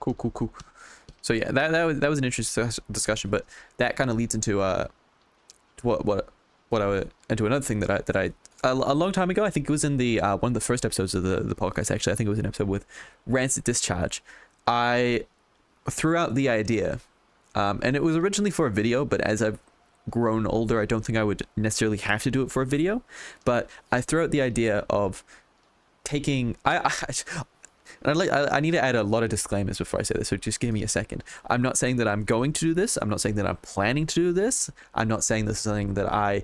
Cool. So yeah, that was an interesting discussion, but that kind of leads into what I would into another thing that I a long time ago. I think it was in the one of the first episodes of the podcast. Actually, I think it was an episode with Rancid Discharge. I threw out the idea, and it was originally for a video, but as I've grown older, I don't think I would necessarily have to do it for a video. But I threw out the idea of taking I need to add a lot of disclaimers before I say this, so just give me a second. I'm not saying that I'm going to do this. I'm not saying that I'm planning to do this. I'm not saying this is something that I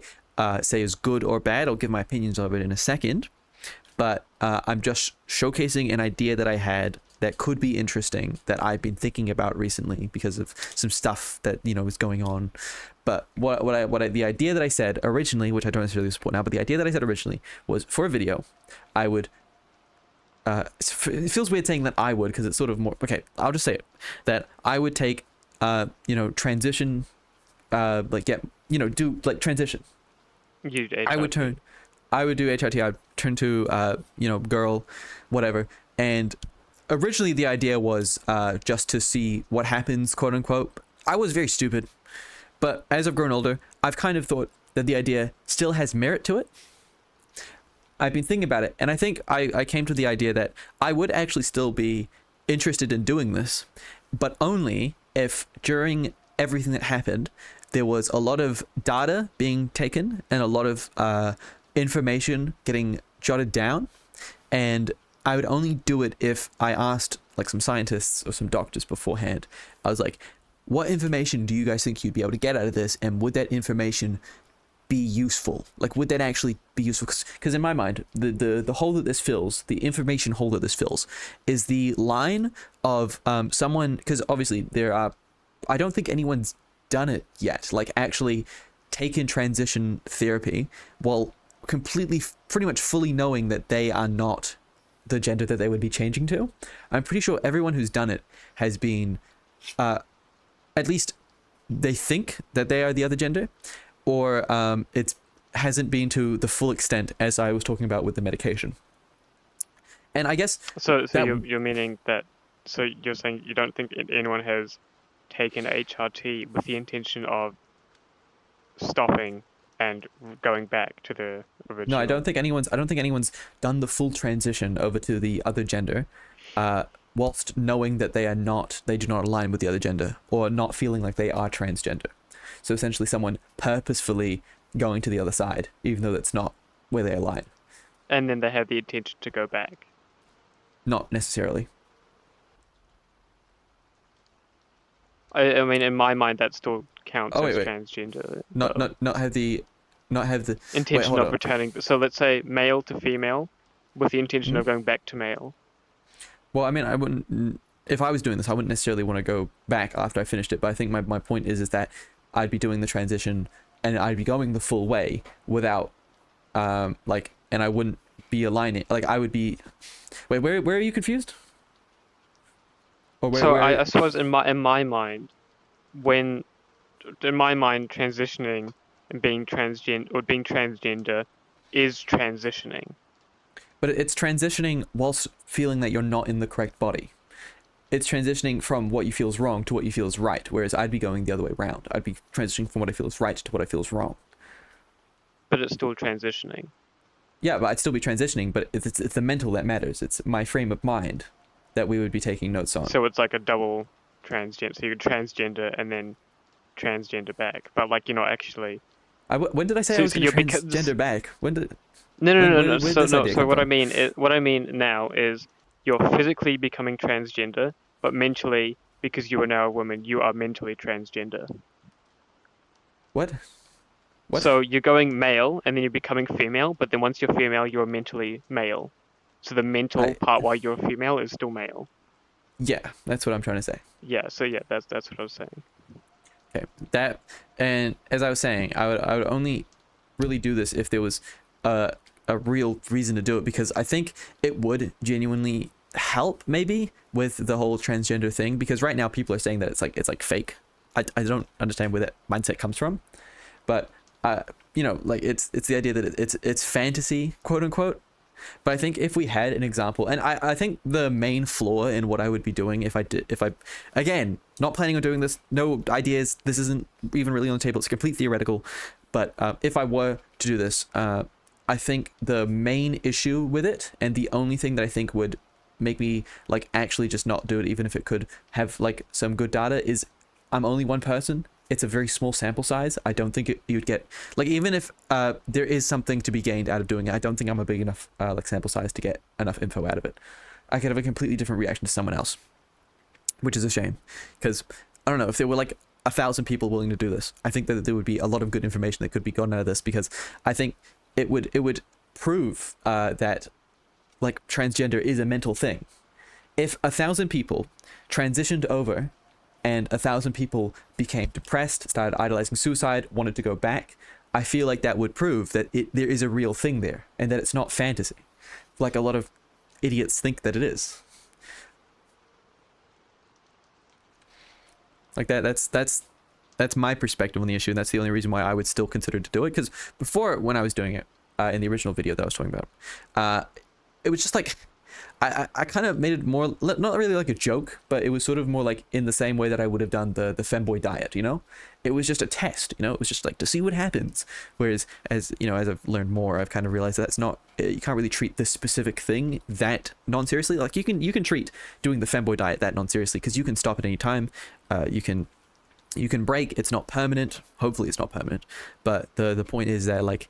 say is good or bad. I'll give my opinions of it in a second. But I'm just showcasing an idea that I had that could be interesting, that I've been thinking about recently because of some stuff that is going on. But the idea that I said originally, which I don't necessarily support now, but the idea that I said originally was for a video, I would. It feels weird saying that I would, because it's sort of more okay. I'll just say it, that I would take transition, do like transition. I would do HRT. I'd turn to girl, whatever. And originally the idea was just to see what happens, quote unquote. I was very stupid, but as I've grown older, I've kind of thought that the idea still has merit to it. I've been thinking about it, and I think I came to the idea that I would actually still be interested in doing this, but only if during everything that happened, there was a lot of data being taken and a lot of information getting jotted down, and I would only do it if I asked like some scientists or some doctors beforehand. I was like, what information do you guys think you'd be able to get out of this, and would that information be useful? Like, would that actually be useful? Because in my mind, the hole that this fills, the information hole that this fills, is the line of someone, because obviously I don't think anyone's done it yet, like actually taken transition therapy while completely, pretty much fully knowing that they are not the gender that they would be changing to. I'm pretty sure everyone who's done it has been, at least they think that they are the other gender, or it hasn't been to the full extent as I was talking about with the medication. And I guess so you're meaning that, so you're saying you don't think anyone has taken HRT with the intention of stopping and going back to the original? No, I don't think anyone's done the full transition over to the other gender, whilst knowing that they do not align with the other gender, or not feeling like they are transgender. So essentially someone purposefully going to the other side, even though that's not where they align. And then they have the intention to go back. Not necessarily. I mean, in my mind, that still counts as wait. transgender. Not have the intention of returning. So let's say male to female, with the intention of going back to male. Well, I mean, I wouldn't. If I was doing this, I wouldn't necessarily want to go back after I finished it. But I think my point is that I'd be doing the transition and I'd be going the full way without, and I wouldn't be aligning. Like, I would be. Wait, where are you confused? Or I suppose in my mind, transitioning and being transgender is transitioning. But it's transitioning whilst feeling that you're not in the correct body. it's transitioning from what you feel is wrong to what you feel is right, whereas I'd be going the other way around. I'd be transitioning from what I feel is right to what I feel is wrong. But it's still transitioning. Yeah, but I'd still be transitioning, but it's the mental that matters. It's my frame of mind that we would be taking notes on. So it's like a double transgender. So you transgender and then transgender back, but like you're not actually. When did I say I was going to transgender back? When did? No. Where did this idea So come what from? what I mean now is you're physically becoming transgender, but mentally, because you are now a woman, you are mentally transgender. What? What? So you're going male, and then you're becoming female, but then once you're female, you're mentally male. So the mental part while you're female is still male. Yeah, that's what I'm trying to say. Yeah. So yeah, that's what I was saying. Okay, that, and as I was saying, I would only really do this if there was a real reason to do it, because I think it would genuinely help maybe with the whole transgender thing, because right now people are saying that it's like fake. I don't understand where that mindset comes from, but you know, like it's the idea that it's fantasy, quote unquote. But I think if we had an example, and I think the main flaw in what I would be doing if I again, not planning on doing this, no ideas, this isn't even really on the table, it's complete theoretical, but if I were to do this, I think the main issue with it, and the only thing that I think would make me like actually just not do it, even if it could have like some good data, is I'm only one person. It's a very small sample size. I don't think you'd get, like, even if there is something to be gained out of doing it, I don't think I'm a big enough like sample size to get enough info out of it. I could have a completely different reaction to someone else, which is a shame, because I don't know, if there were like 1,000 people willing to do this, I think that there would be a lot of good information that could be gotten out of this, because I think it would prove that like transgender is a mental thing. If 1,000 people transitioned over and 1,000 people became depressed, started idolizing suicide, wanted to go back, I feel like that would prove that there is a real thing there, and that it's not fantasy, like a lot of idiots think that it is. Like that's my perspective on the issue, and that's the only reason why I would still consider to do it. Because before, when I was doing it in the original video that I was talking about, it was just like, I kind of made it more, not really like a joke, but it was sort of more like in the same way that I would have done the femboy diet, you know? It was just a test, you know? It was just like to see what happens. Whereas, as you know, as I've learned more, I've kind of realized that that's not, you can't really treat this specific thing that non-seriously. Like you can treat doing the femboy diet that non-seriously, because you can stop at any time. You can break. It's not permanent. Hopefully it's not permanent. But the point is that, like,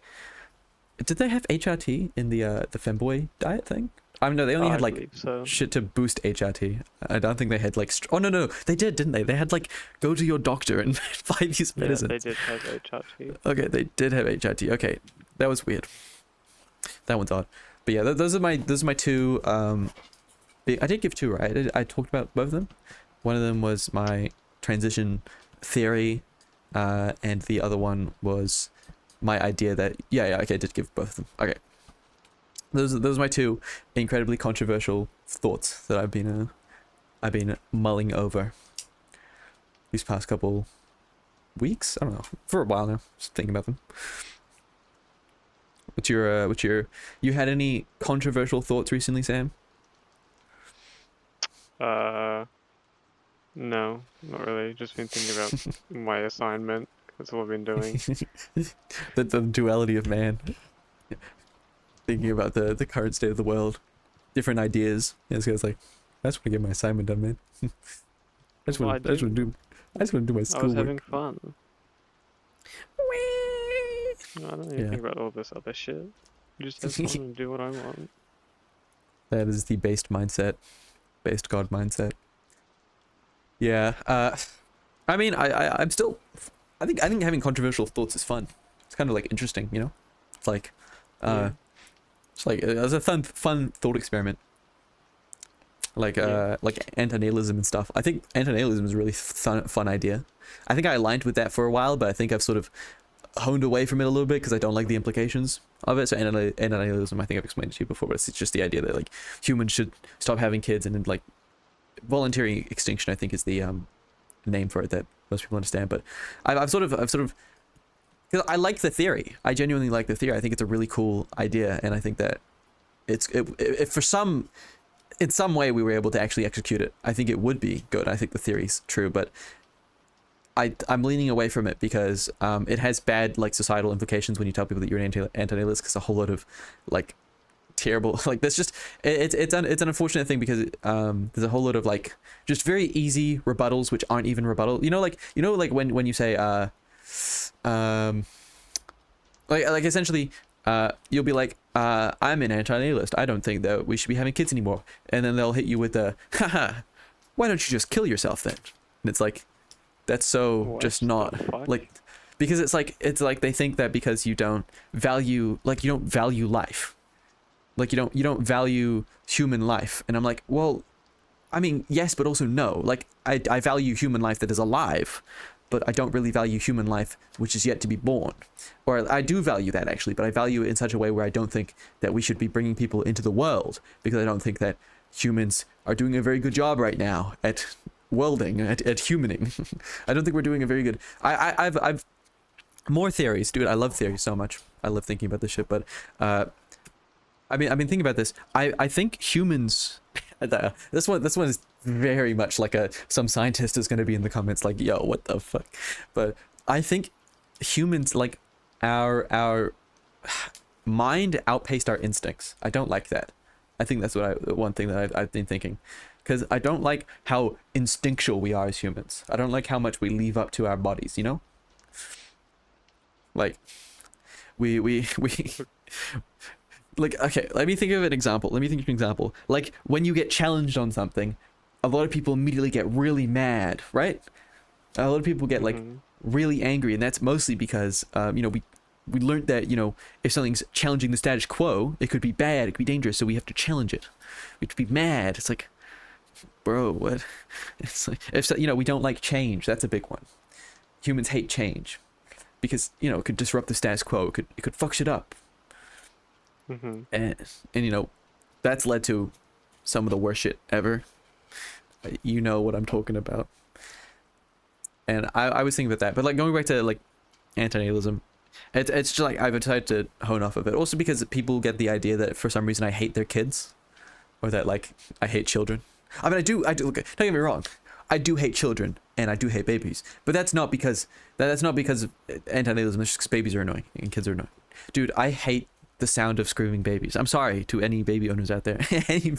did they have HRT in the femboy diet thing? I mean, no, they only had like shit to boost HRT. I don't think they had like. Oh no, they did, didn't they? They had like go to your doctor and buy these medicines. Yeah, they did have HRT. Okay, they did have HRT. Okay, that was weird. That one's odd. But yeah, those are my two. I did give two, right? I talked about both of them. One of them was my transition theory, and the other one was my idea that okay, I did give both of them. Okay. Those are my two incredibly controversial thoughts that I've been mulling over these past couple weeks. I don't know, for a while now, just thinking about them. What's your you had any controversial thoughts recently, Sam? No, not really. Just been thinking about my assignment. That's all I've been doing. the duality of man. Thinking about the current state of the world, different ideas. Yeah, this guy's like, I just want to get my assignment done, man. I just want to do my schoolwork. I was having fun. I don't even think about all this other shit. Just have fun and do what I want. That is the based mindset, based God mindset. Yeah. I mean, I'm still. I think having controversial thoughts is fun. It's kind of like interesting, you know. It's like, It's like it was a fun thought experiment. Like anti-natalism and stuff. I think anti-natalism is a really fun idea. I think I aligned with that for a while, but I think I've sort of honed away from it a little bit because I don't like the implications of it. So anti-natalism, I think I've explained it to you before, but it's just the idea that like humans should stop having kids, and then like voluntary extinction, I think, is the name for it that most people understand. But I've sort of because I like the theory. I genuinely like the theory. I think it's a really cool idea, and I think that it for some in some way we were able to actually execute it, I think it would be good. I think the theory's true, but I'm leaning away from it because it has bad like societal implications when you tell people that you're an anti-natalist, because a whole lot of like terrible like there's just it's an unfortunate thing because there's a whole lot of like just very easy rebuttals which aren't even rebuttal. Like when you say like essentially you'll be like I'm an anti-natalist, I don't think that we should be having kids anymore, and then they'll hit you with the haha, why don't you just kill yourself then? And it's like, that's so What just the not fuck? like, because it's like they think that because you don't value life, like you don't value human life. And I'm like, well, I mean, yes, but also no. Like I value human life that is alive, but I don't really value human life which is yet to be born. Or I do value that actually, but I value it in such a way where I don't think that we should be bringing people into the world, because I don't think that humans are doing a very good job right now at welding, at humaning. I don't think we're doing a very good. I've more theories, dude. I love theories so much. I love thinking about this shit. But I've been thinking about this. I think humans. This one is very much like some scientist is going to be in the comments like, yo, what the fuck? But I think humans, like our mind outpaced our instincts. I don't like that. I think that's one thing that I've been thinking. Because I don't like how instinctual we are as humans. I don't like how much we leave up to our bodies, you know? Like, we like, okay, let me think of an example. Like, when you get challenged on something, a lot of people immediately get really mad, right? A lot of people get, like, really angry, and that's mostly because, we learned that, if something's challenging the status quo, it could be bad, it could be dangerous, so we have to challenge it. We have to be mad. It's like, bro, what? It's like, we don't like change. That's a big one. Humans hate change because it could disrupt the status quo. It could fuck shit up. And that's led to some of the worst shit ever. You know what I'm talking about. And I was thinking about that, but like going back to like anti-natalism, it's just like I've decided to hone off of it. Also because people get the idea that for some reason I hate their kids, or that like I hate children. I mean, I do. Look, don't get me wrong. I do hate children and I do hate babies, but that's not because of anti-natalism. It's just because babies are annoying and kids are annoying. Dude, I hate the sound of screaming babies. I'm sorry to any baby owners out there. Any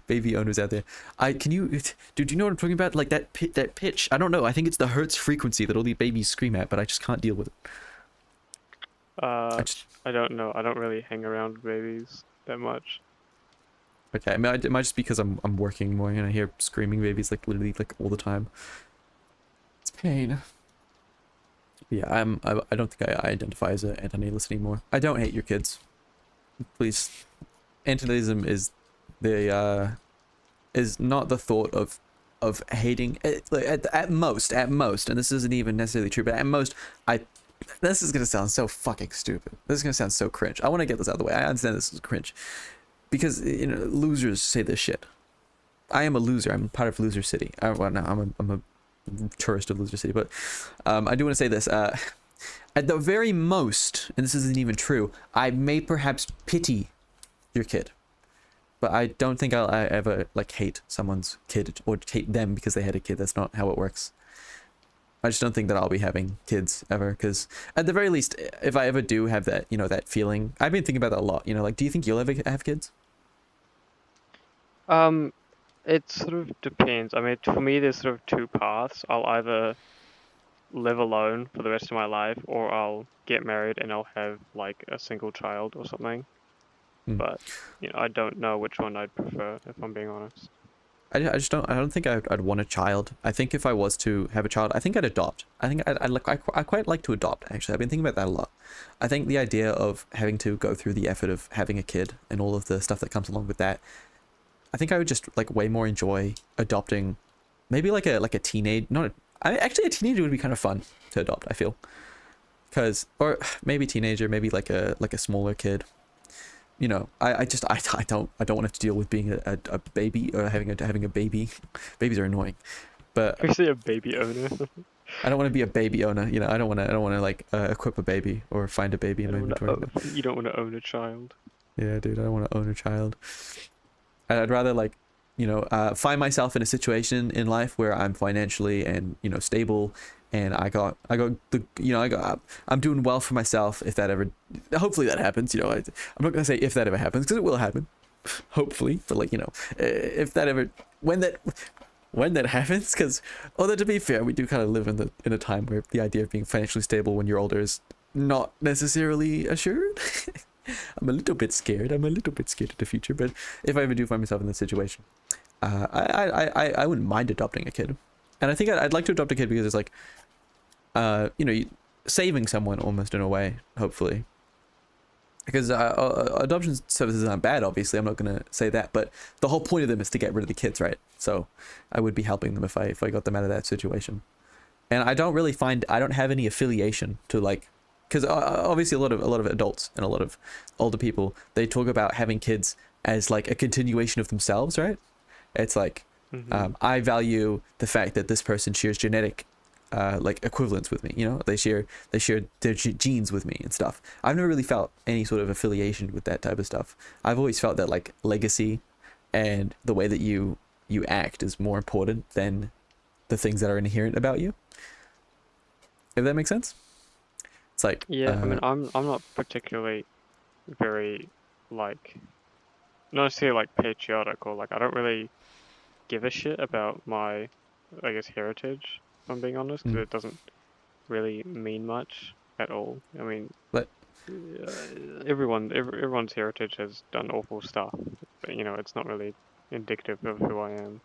baby owners out there. Do you know what I'm talking about? Like that pitch. I don't know. I think it's the hertz frequency that all the babies scream at, but I just can't deal with it. I don't know. I don't really hang around with babies that much. Okay, I mean, it might just be because I'm working more and I hear screaming babies like literally like all the time. It's pain. Yeah, I don't think I identify as an anti-natalist anymore. I don't hate your kids. Please. Anti-natalism is not the thought of hating at most, and this isn't even necessarily true, but at most this is gonna sound so fucking stupid. This is gonna sound so cringe. I want to get this out of the way. I understand this is cringe. Because losers say this shit. I am a loser. I'm part of Loser City. I'm a tourist of Loser City. But I do want to say this. At the very most, and this isn't even true, I may perhaps pity your kid, but I don't think I ever like hate someone's kid or hate them because they had a kid. That's not how it works. I just don't think that I'll be having kids ever, because at the very least, if I ever do have that, that feeling, I've been thinking about that a lot. Like, do you think you'll ever have kids? It sort of depends. I mean, for me, there's sort of two paths. I'll either live alone for the rest of my life, or I'll get married and I'll have like a single child or something. But I don't know which one I'd prefer, if I'm being honest. I don't think I'd want a child. I think if I was to have a child, I think I'd adopt. I think I quite like to adopt, actually. I've been thinking about that a lot. I think the idea of having to go through the effort of having a kid and all of the stuff that comes along with that, I think I would just like way more enjoy adopting. Maybe like a teenage, actually a teenager would be kind of fun to adopt, I feel. Or maybe teenager, maybe like a smaller kid. I don't want to have to deal with being a baby or having a baby. Babies are annoying, but Actually, a baby owner. I don't want to be a baby owner. I don't want to like equip a baby or find a baby in my inventory. You don't want to own a child. Yeah, dude, I don't want to own a child. I'd rather like, find myself in a situation in life where I'm financially and stable, and I'm doing well for myself. If that ever, hopefully that happens. I'm not gonna say if that ever happens, because it will happen, hopefully. But like, if that ever, when that happens, because although to be fair, we do kind of live in a time where the idea of being financially stable when you're older is not necessarily assured. I'm a little bit scared. I'm a little bit scared of the future. But if I ever do find myself in this situation, I wouldn't mind adopting a kid. And I think I'd like to adopt a kid because it's like, saving someone almost in a way, hopefully. Because adoption services aren't bad, obviously. I'm not going to say that. But the whole point of them is to get rid of the kids, right? So I would be helping them if I got them out of that situation. And I don't have any affiliation to like, because obviously a lot of adults and a lot of older people, they talk about having kids as like a continuation of themselves, right? It's like, I value the fact that this person shares genetic like equivalence with me. They share their genes with me and stuff. I've never really felt any sort of affiliation with that type of stuff. I've always felt that like legacy and the way that you act is more important than the things that are inherent about you, if that makes sense. It's like, Yeah, I mean, I'm not particularly very like, not necessarily like patriotic, or like I don't really give a shit about my, I guess, heritage, if I'm being honest, because it doesn't really mean much at all. I mean, but everyone's heritage has done awful stuff, but it's not really indicative of who I am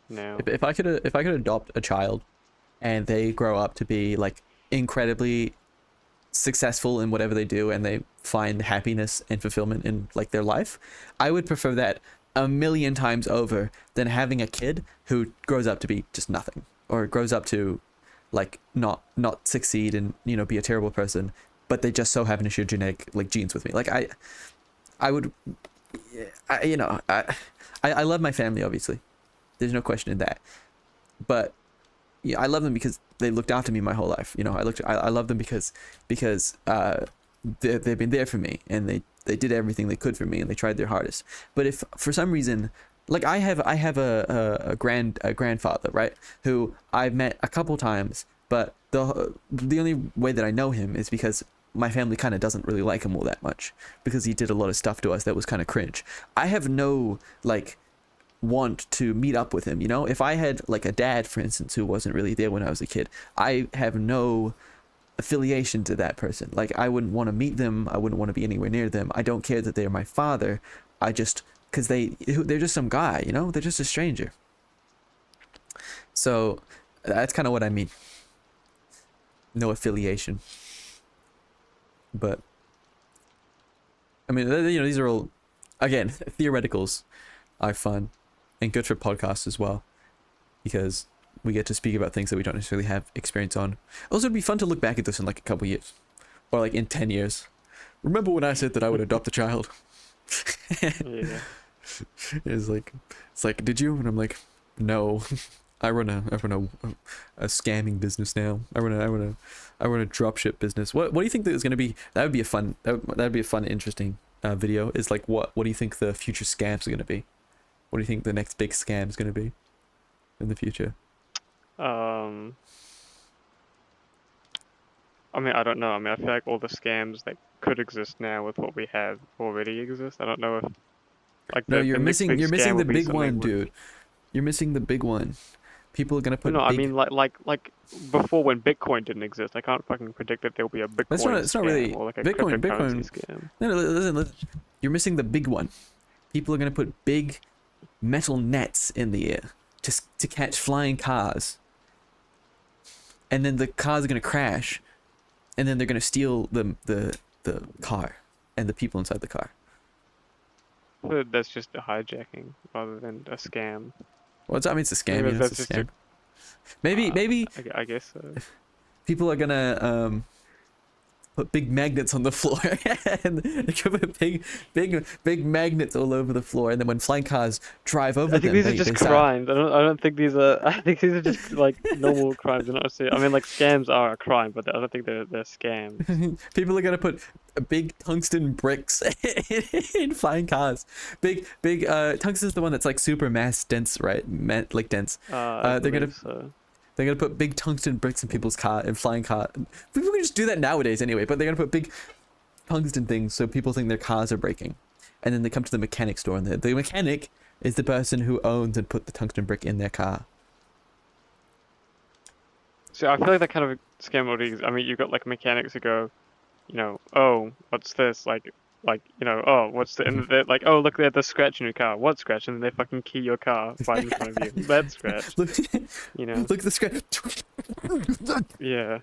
now. if I could adopt a child and they grow up to be like incredibly successful in whatever they do, and they find happiness and fulfillment in like their life, I would prefer that a million times over than having a kid who grows up to be just nothing, or grows up to like not succeed and be a terrible person, but they just so happen to share genetic like genes with me. Like I would, I love my family, obviously, there's no question in that, but yeah, I love them because they looked after me my whole life. I love them because they've been there for me, and they did everything they could for me, and they tried their hardest. But if for some reason, like I have a grandfather, right, who I've met a couple times, but the only way that I know him is because my family kind of doesn't really like him all that much, because he did a lot of stuff to us that was kind of cringe. I have no like want to meet up with him. If I had like a dad, for instance, who wasn't really there when I was a kid, I have no affiliation to that person. Like I wouldn't want to meet them, I wouldn't want to be anywhere near them. I don't care that they're my father. I just, because they're just some guy, they're just a stranger. So that's kind of what I mean, no affiliation. But I mean, these are all, again, theoreticals are fun and good for podcasts as well, because we get to speak about things that we don't necessarily have experience on. Also, it'd be fun to look back at this in like a couple years, or like in 10 years. Remember when I said that I would adopt a child? Yeah. It's like, did you? And I'm like, no. I run a scamming business now. I run a dropship business. What do you think that is going to be? That would be a fun, interesting video. Is like, what do you think the future scams are going to be? What do you think the next big scam is going to be in the future? I mean, I don't know. I mean, I feel like all the scams that could exist now with what we have already exist. I don't know if like No, you're the next missing big the scam will be big something one, with- dude. You're missing the big one. People are gonna put. No, I big... mean like before when Bitcoin didn't exist. I can't fucking predict that there'll be a Bitcoin It's not scam really or like a Bitcoin. cryptocurrency scam. No, listen. You're missing the big one. People are gonna put big metal nets in the air to catch flying cars, and then the cars are gonna crash, and then they're gonna steal the car and the people inside the car. But that's just a hijacking rather than a scam. Well, I mean, it's a scam. Maybe It's that's a just scam. Maybe I guess so. people are gonna put big magnets on the floor, and they could put big magnets all over the floor, and then when flying cars drive over I think them, these are they just start. crimes. I don't think these are. I think these are just like normal crimes. And I mean, like scams are a crime, but I don't think they're scams. People are gonna put big tungsten bricks in flying cars. Big tungsten's the one that's like super mass dense, right? Like dense. They're gonna put big tungsten bricks in people's car and flying car. People can just do that nowadays anyway, but they're gonna put big tungsten things so people think their cars are breaking, and then they come to the mechanic store, and the mechanic is the person who owns and put the tungsten brick in their car. So I feel like that kind of scam already. I mean, you've got like mechanics who go, you know, oh, what's this? You know, oh, what's the? And they're like, oh, look, there's the scratch in your car. What scratch? And then they fucking key your car right in front of you. That scratch. Look, You know. look at the scratch. Yeah.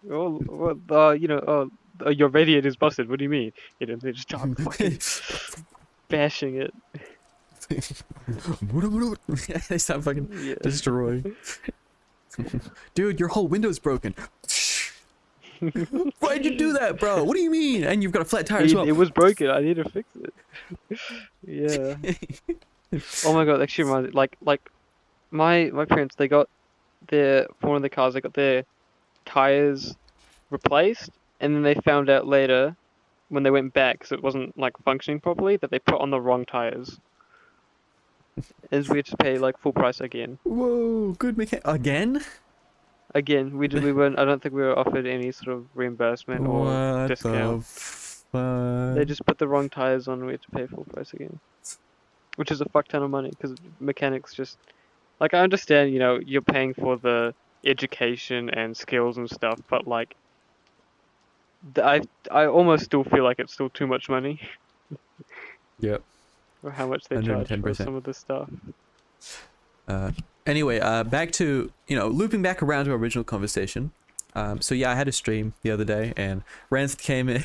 You know, your radiator's busted. What do you mean? You know, they just start fucking bashing it. They start fucking Yeah. destroying. Dude, your whole window's broken. Why'd you do that, bro? What do you mean? And you've got a flat tire as well. It was broken. I need to fix it. Yeah. Oh my god, actually reminds me, like my parents, they got for one of the cars, they got their tires replaced, and then they found out later when they went back, because it wasn't like functioning properly, that they put on the wrong tires. As we had to pay like full price again. Whoa, good mechanic again? Again, we weren't. I don't think we were offered any sort of reimbursement or What discount. the fuck? They just put the wrong tires on, and we had to pay full price again. Which is a fuck ton of money, because mechanics just... Like, I understand, you know, you're paying for the education and skills and stuff, but like... I almost still feel like it's still too much money. Yep. Or how much they charge for 110%. some of this stuff. Anyway, back to, you know, looping back around to our original conversation. So yeah, I had a stream the other day, and Rancid came in,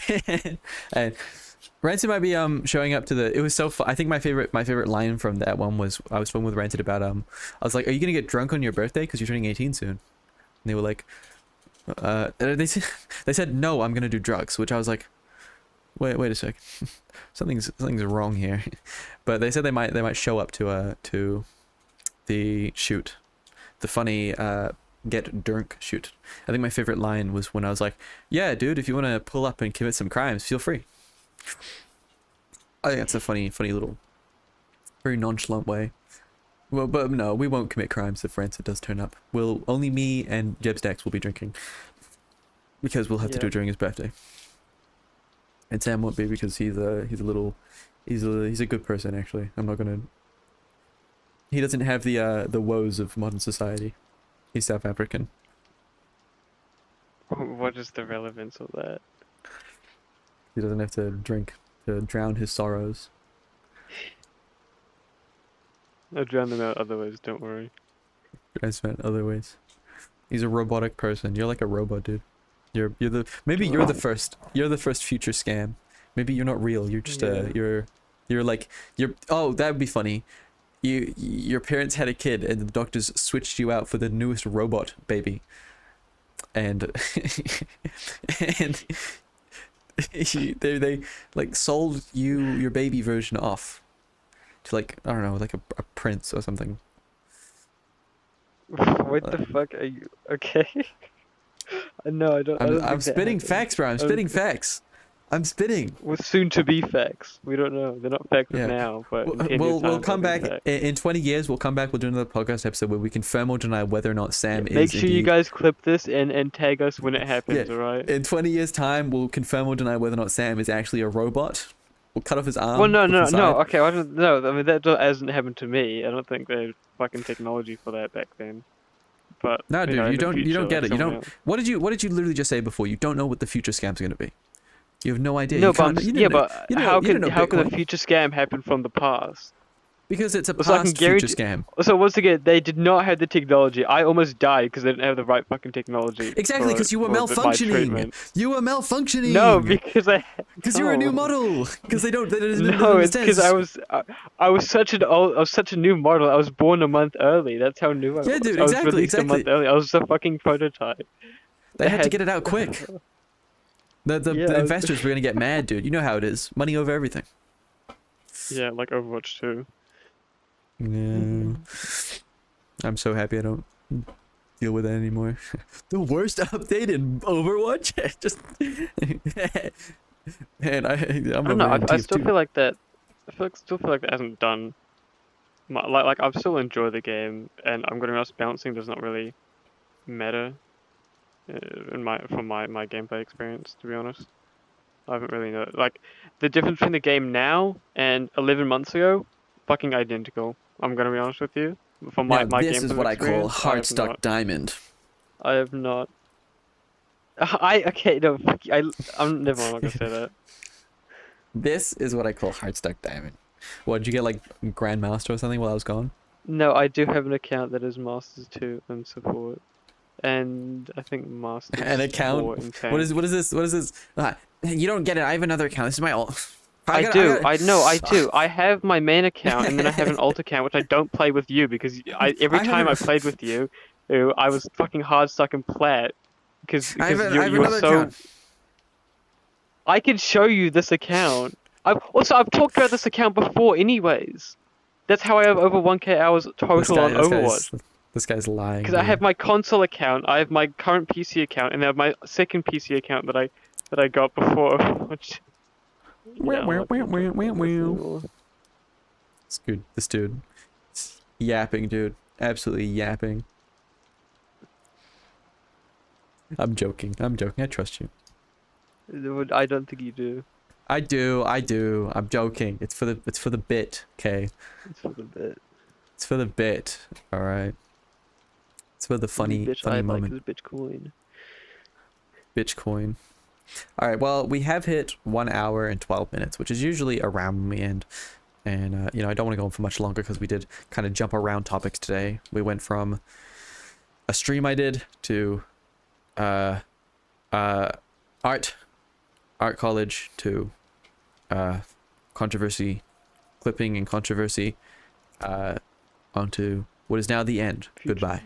and Rancid might be showing up to the. It was so fun. I think my favorite line from that one was, I was talking with Rancid about I was like, "Are you gonna get drunk on your birthday? Because you're turning 18 soon." And they were like, they said no, I'm gonna do drugs, which I was like, wait a sec, something's wrong here. But they said they might show up to the shoot, the funny get drunk shoot. I think my favorite line was when I was like, "Yeah, dude, if you want to pull up and commit some crimes, feel free." I think that's a funny little, very nonchalant way. Well, but no, we won't commit crimes if Rancid does turn up. Only me and Jebsdex will be drinking, because we'll have to do it during his birthday. And Sam won't be, because he's a good person, actually. I'm not gonna. He doesn't have the woes of modern society. He's South African. What is the relevance of that? He doesn't have to drink to drown his sorrows. I'll drown them out other ways, don't worry. I spent other ways. He's a robotic person. You're like a robot, dude. You're the first future scam. Maybe you're not real. You're just you're oh, that would be funny. Your parents had a kid and the doctors switched you out for the newest robot baby. And and they like sold you your baby version off to, like, I don't know, like a prince or something. What the fuck are you? Okay. No, I don't. I'm spitting facts, bro. I'm spitting facts. I'm spitting. With soon to be facts. We don't know. They're not facts now, but we'll come back in 20 years. We'll come back. We'll do another podcast episode where we confirm or deny whether or not Sam is. Make sure you guys clip this and tag us when it happens. All right. In 20 years' time, we'll confirm or deny whether or not Sam is actually a robot. We'll cut off his arm. Well, no. Okay, I don't know. I mean, that hasn't happened to me. I don't think they had fucking technology for that back then. But no, dude, you don't get it. You don't. Else. What did you literally just say before? You don't know what the future scam's gonna be. You have no idea. No, but how can the future scam happen from the past? Because it's a past future scam. So once again, they did not have the technology. I almost died because they didn't have the right fucking technology. Exactly, because you were malfunctioning. You were malfunctioning. No, because you were a new model. Because they don't. No, it's because I was such a new model. I was born a month early. That's how new I was. Yeah, dude, I was released exactly. a month early. I was a fucking prototype. They had to get it out quick. The investors were gonna get mad, dude. You know how it is. Money over everything. Yeah, like Overwatch 2. Yeah. I'm so happy I don't deal with that anymore. The worst update in Overwatch? Just man, I'm I don't know. over I still TF2. feel like that. Still feel like that hasn't done. Like I still enjoy the game, and I'm gonna be honest, bouncing does not really matter from my gameplay experience. To be honest, I haven't really know like the difference between the game now and 11 months ago, fucking identical. I'm gonna be honest with you. From Now my this is gameplay what I call experience, hard stuck diamond. I have not. Okay, no, I'm never mind. I'm not gonna say that. This is what I call hard stuck diamond. What, did you get like Grandmaster or something while I was gone? No, I do have an account that is Masters 2 and support, and I think Masters An 4 account? in tank. What is this? What is this? You don't get it. I have another account. This is my alt. I do. I have my main account, and then I have an alt account which I don't play with you because every time I played with you, I was fucking hard stuck in plat because I have you were another so. account. I can show you this account. I've talked about this account before, anyways. That's how I have over 1K hours total on Overwatch. This guy's lying. Because I have my console account, I have my current PC account, and I have my second PC account that I got before Overwatch. It's good. This dude. It's yapping, dude. Absolutely yapping. I'm joking. I'm joking. I trust you. I don't think you do. I do. I'm joking. It's for the bit, okay? It's for the bit. It's for the bit. All right. It's for the funny moment. Like Bitcoin. Bitcoin. All right. Well, we have hit 1 hour and 12 minutes, which is usually around when we end. And you know, I don't want to go on for much longer because we did kind of jump around topics today. We went from a stream I did to art college to controversy, clipping and controversy, onto what is now the end. Future. Goodbye.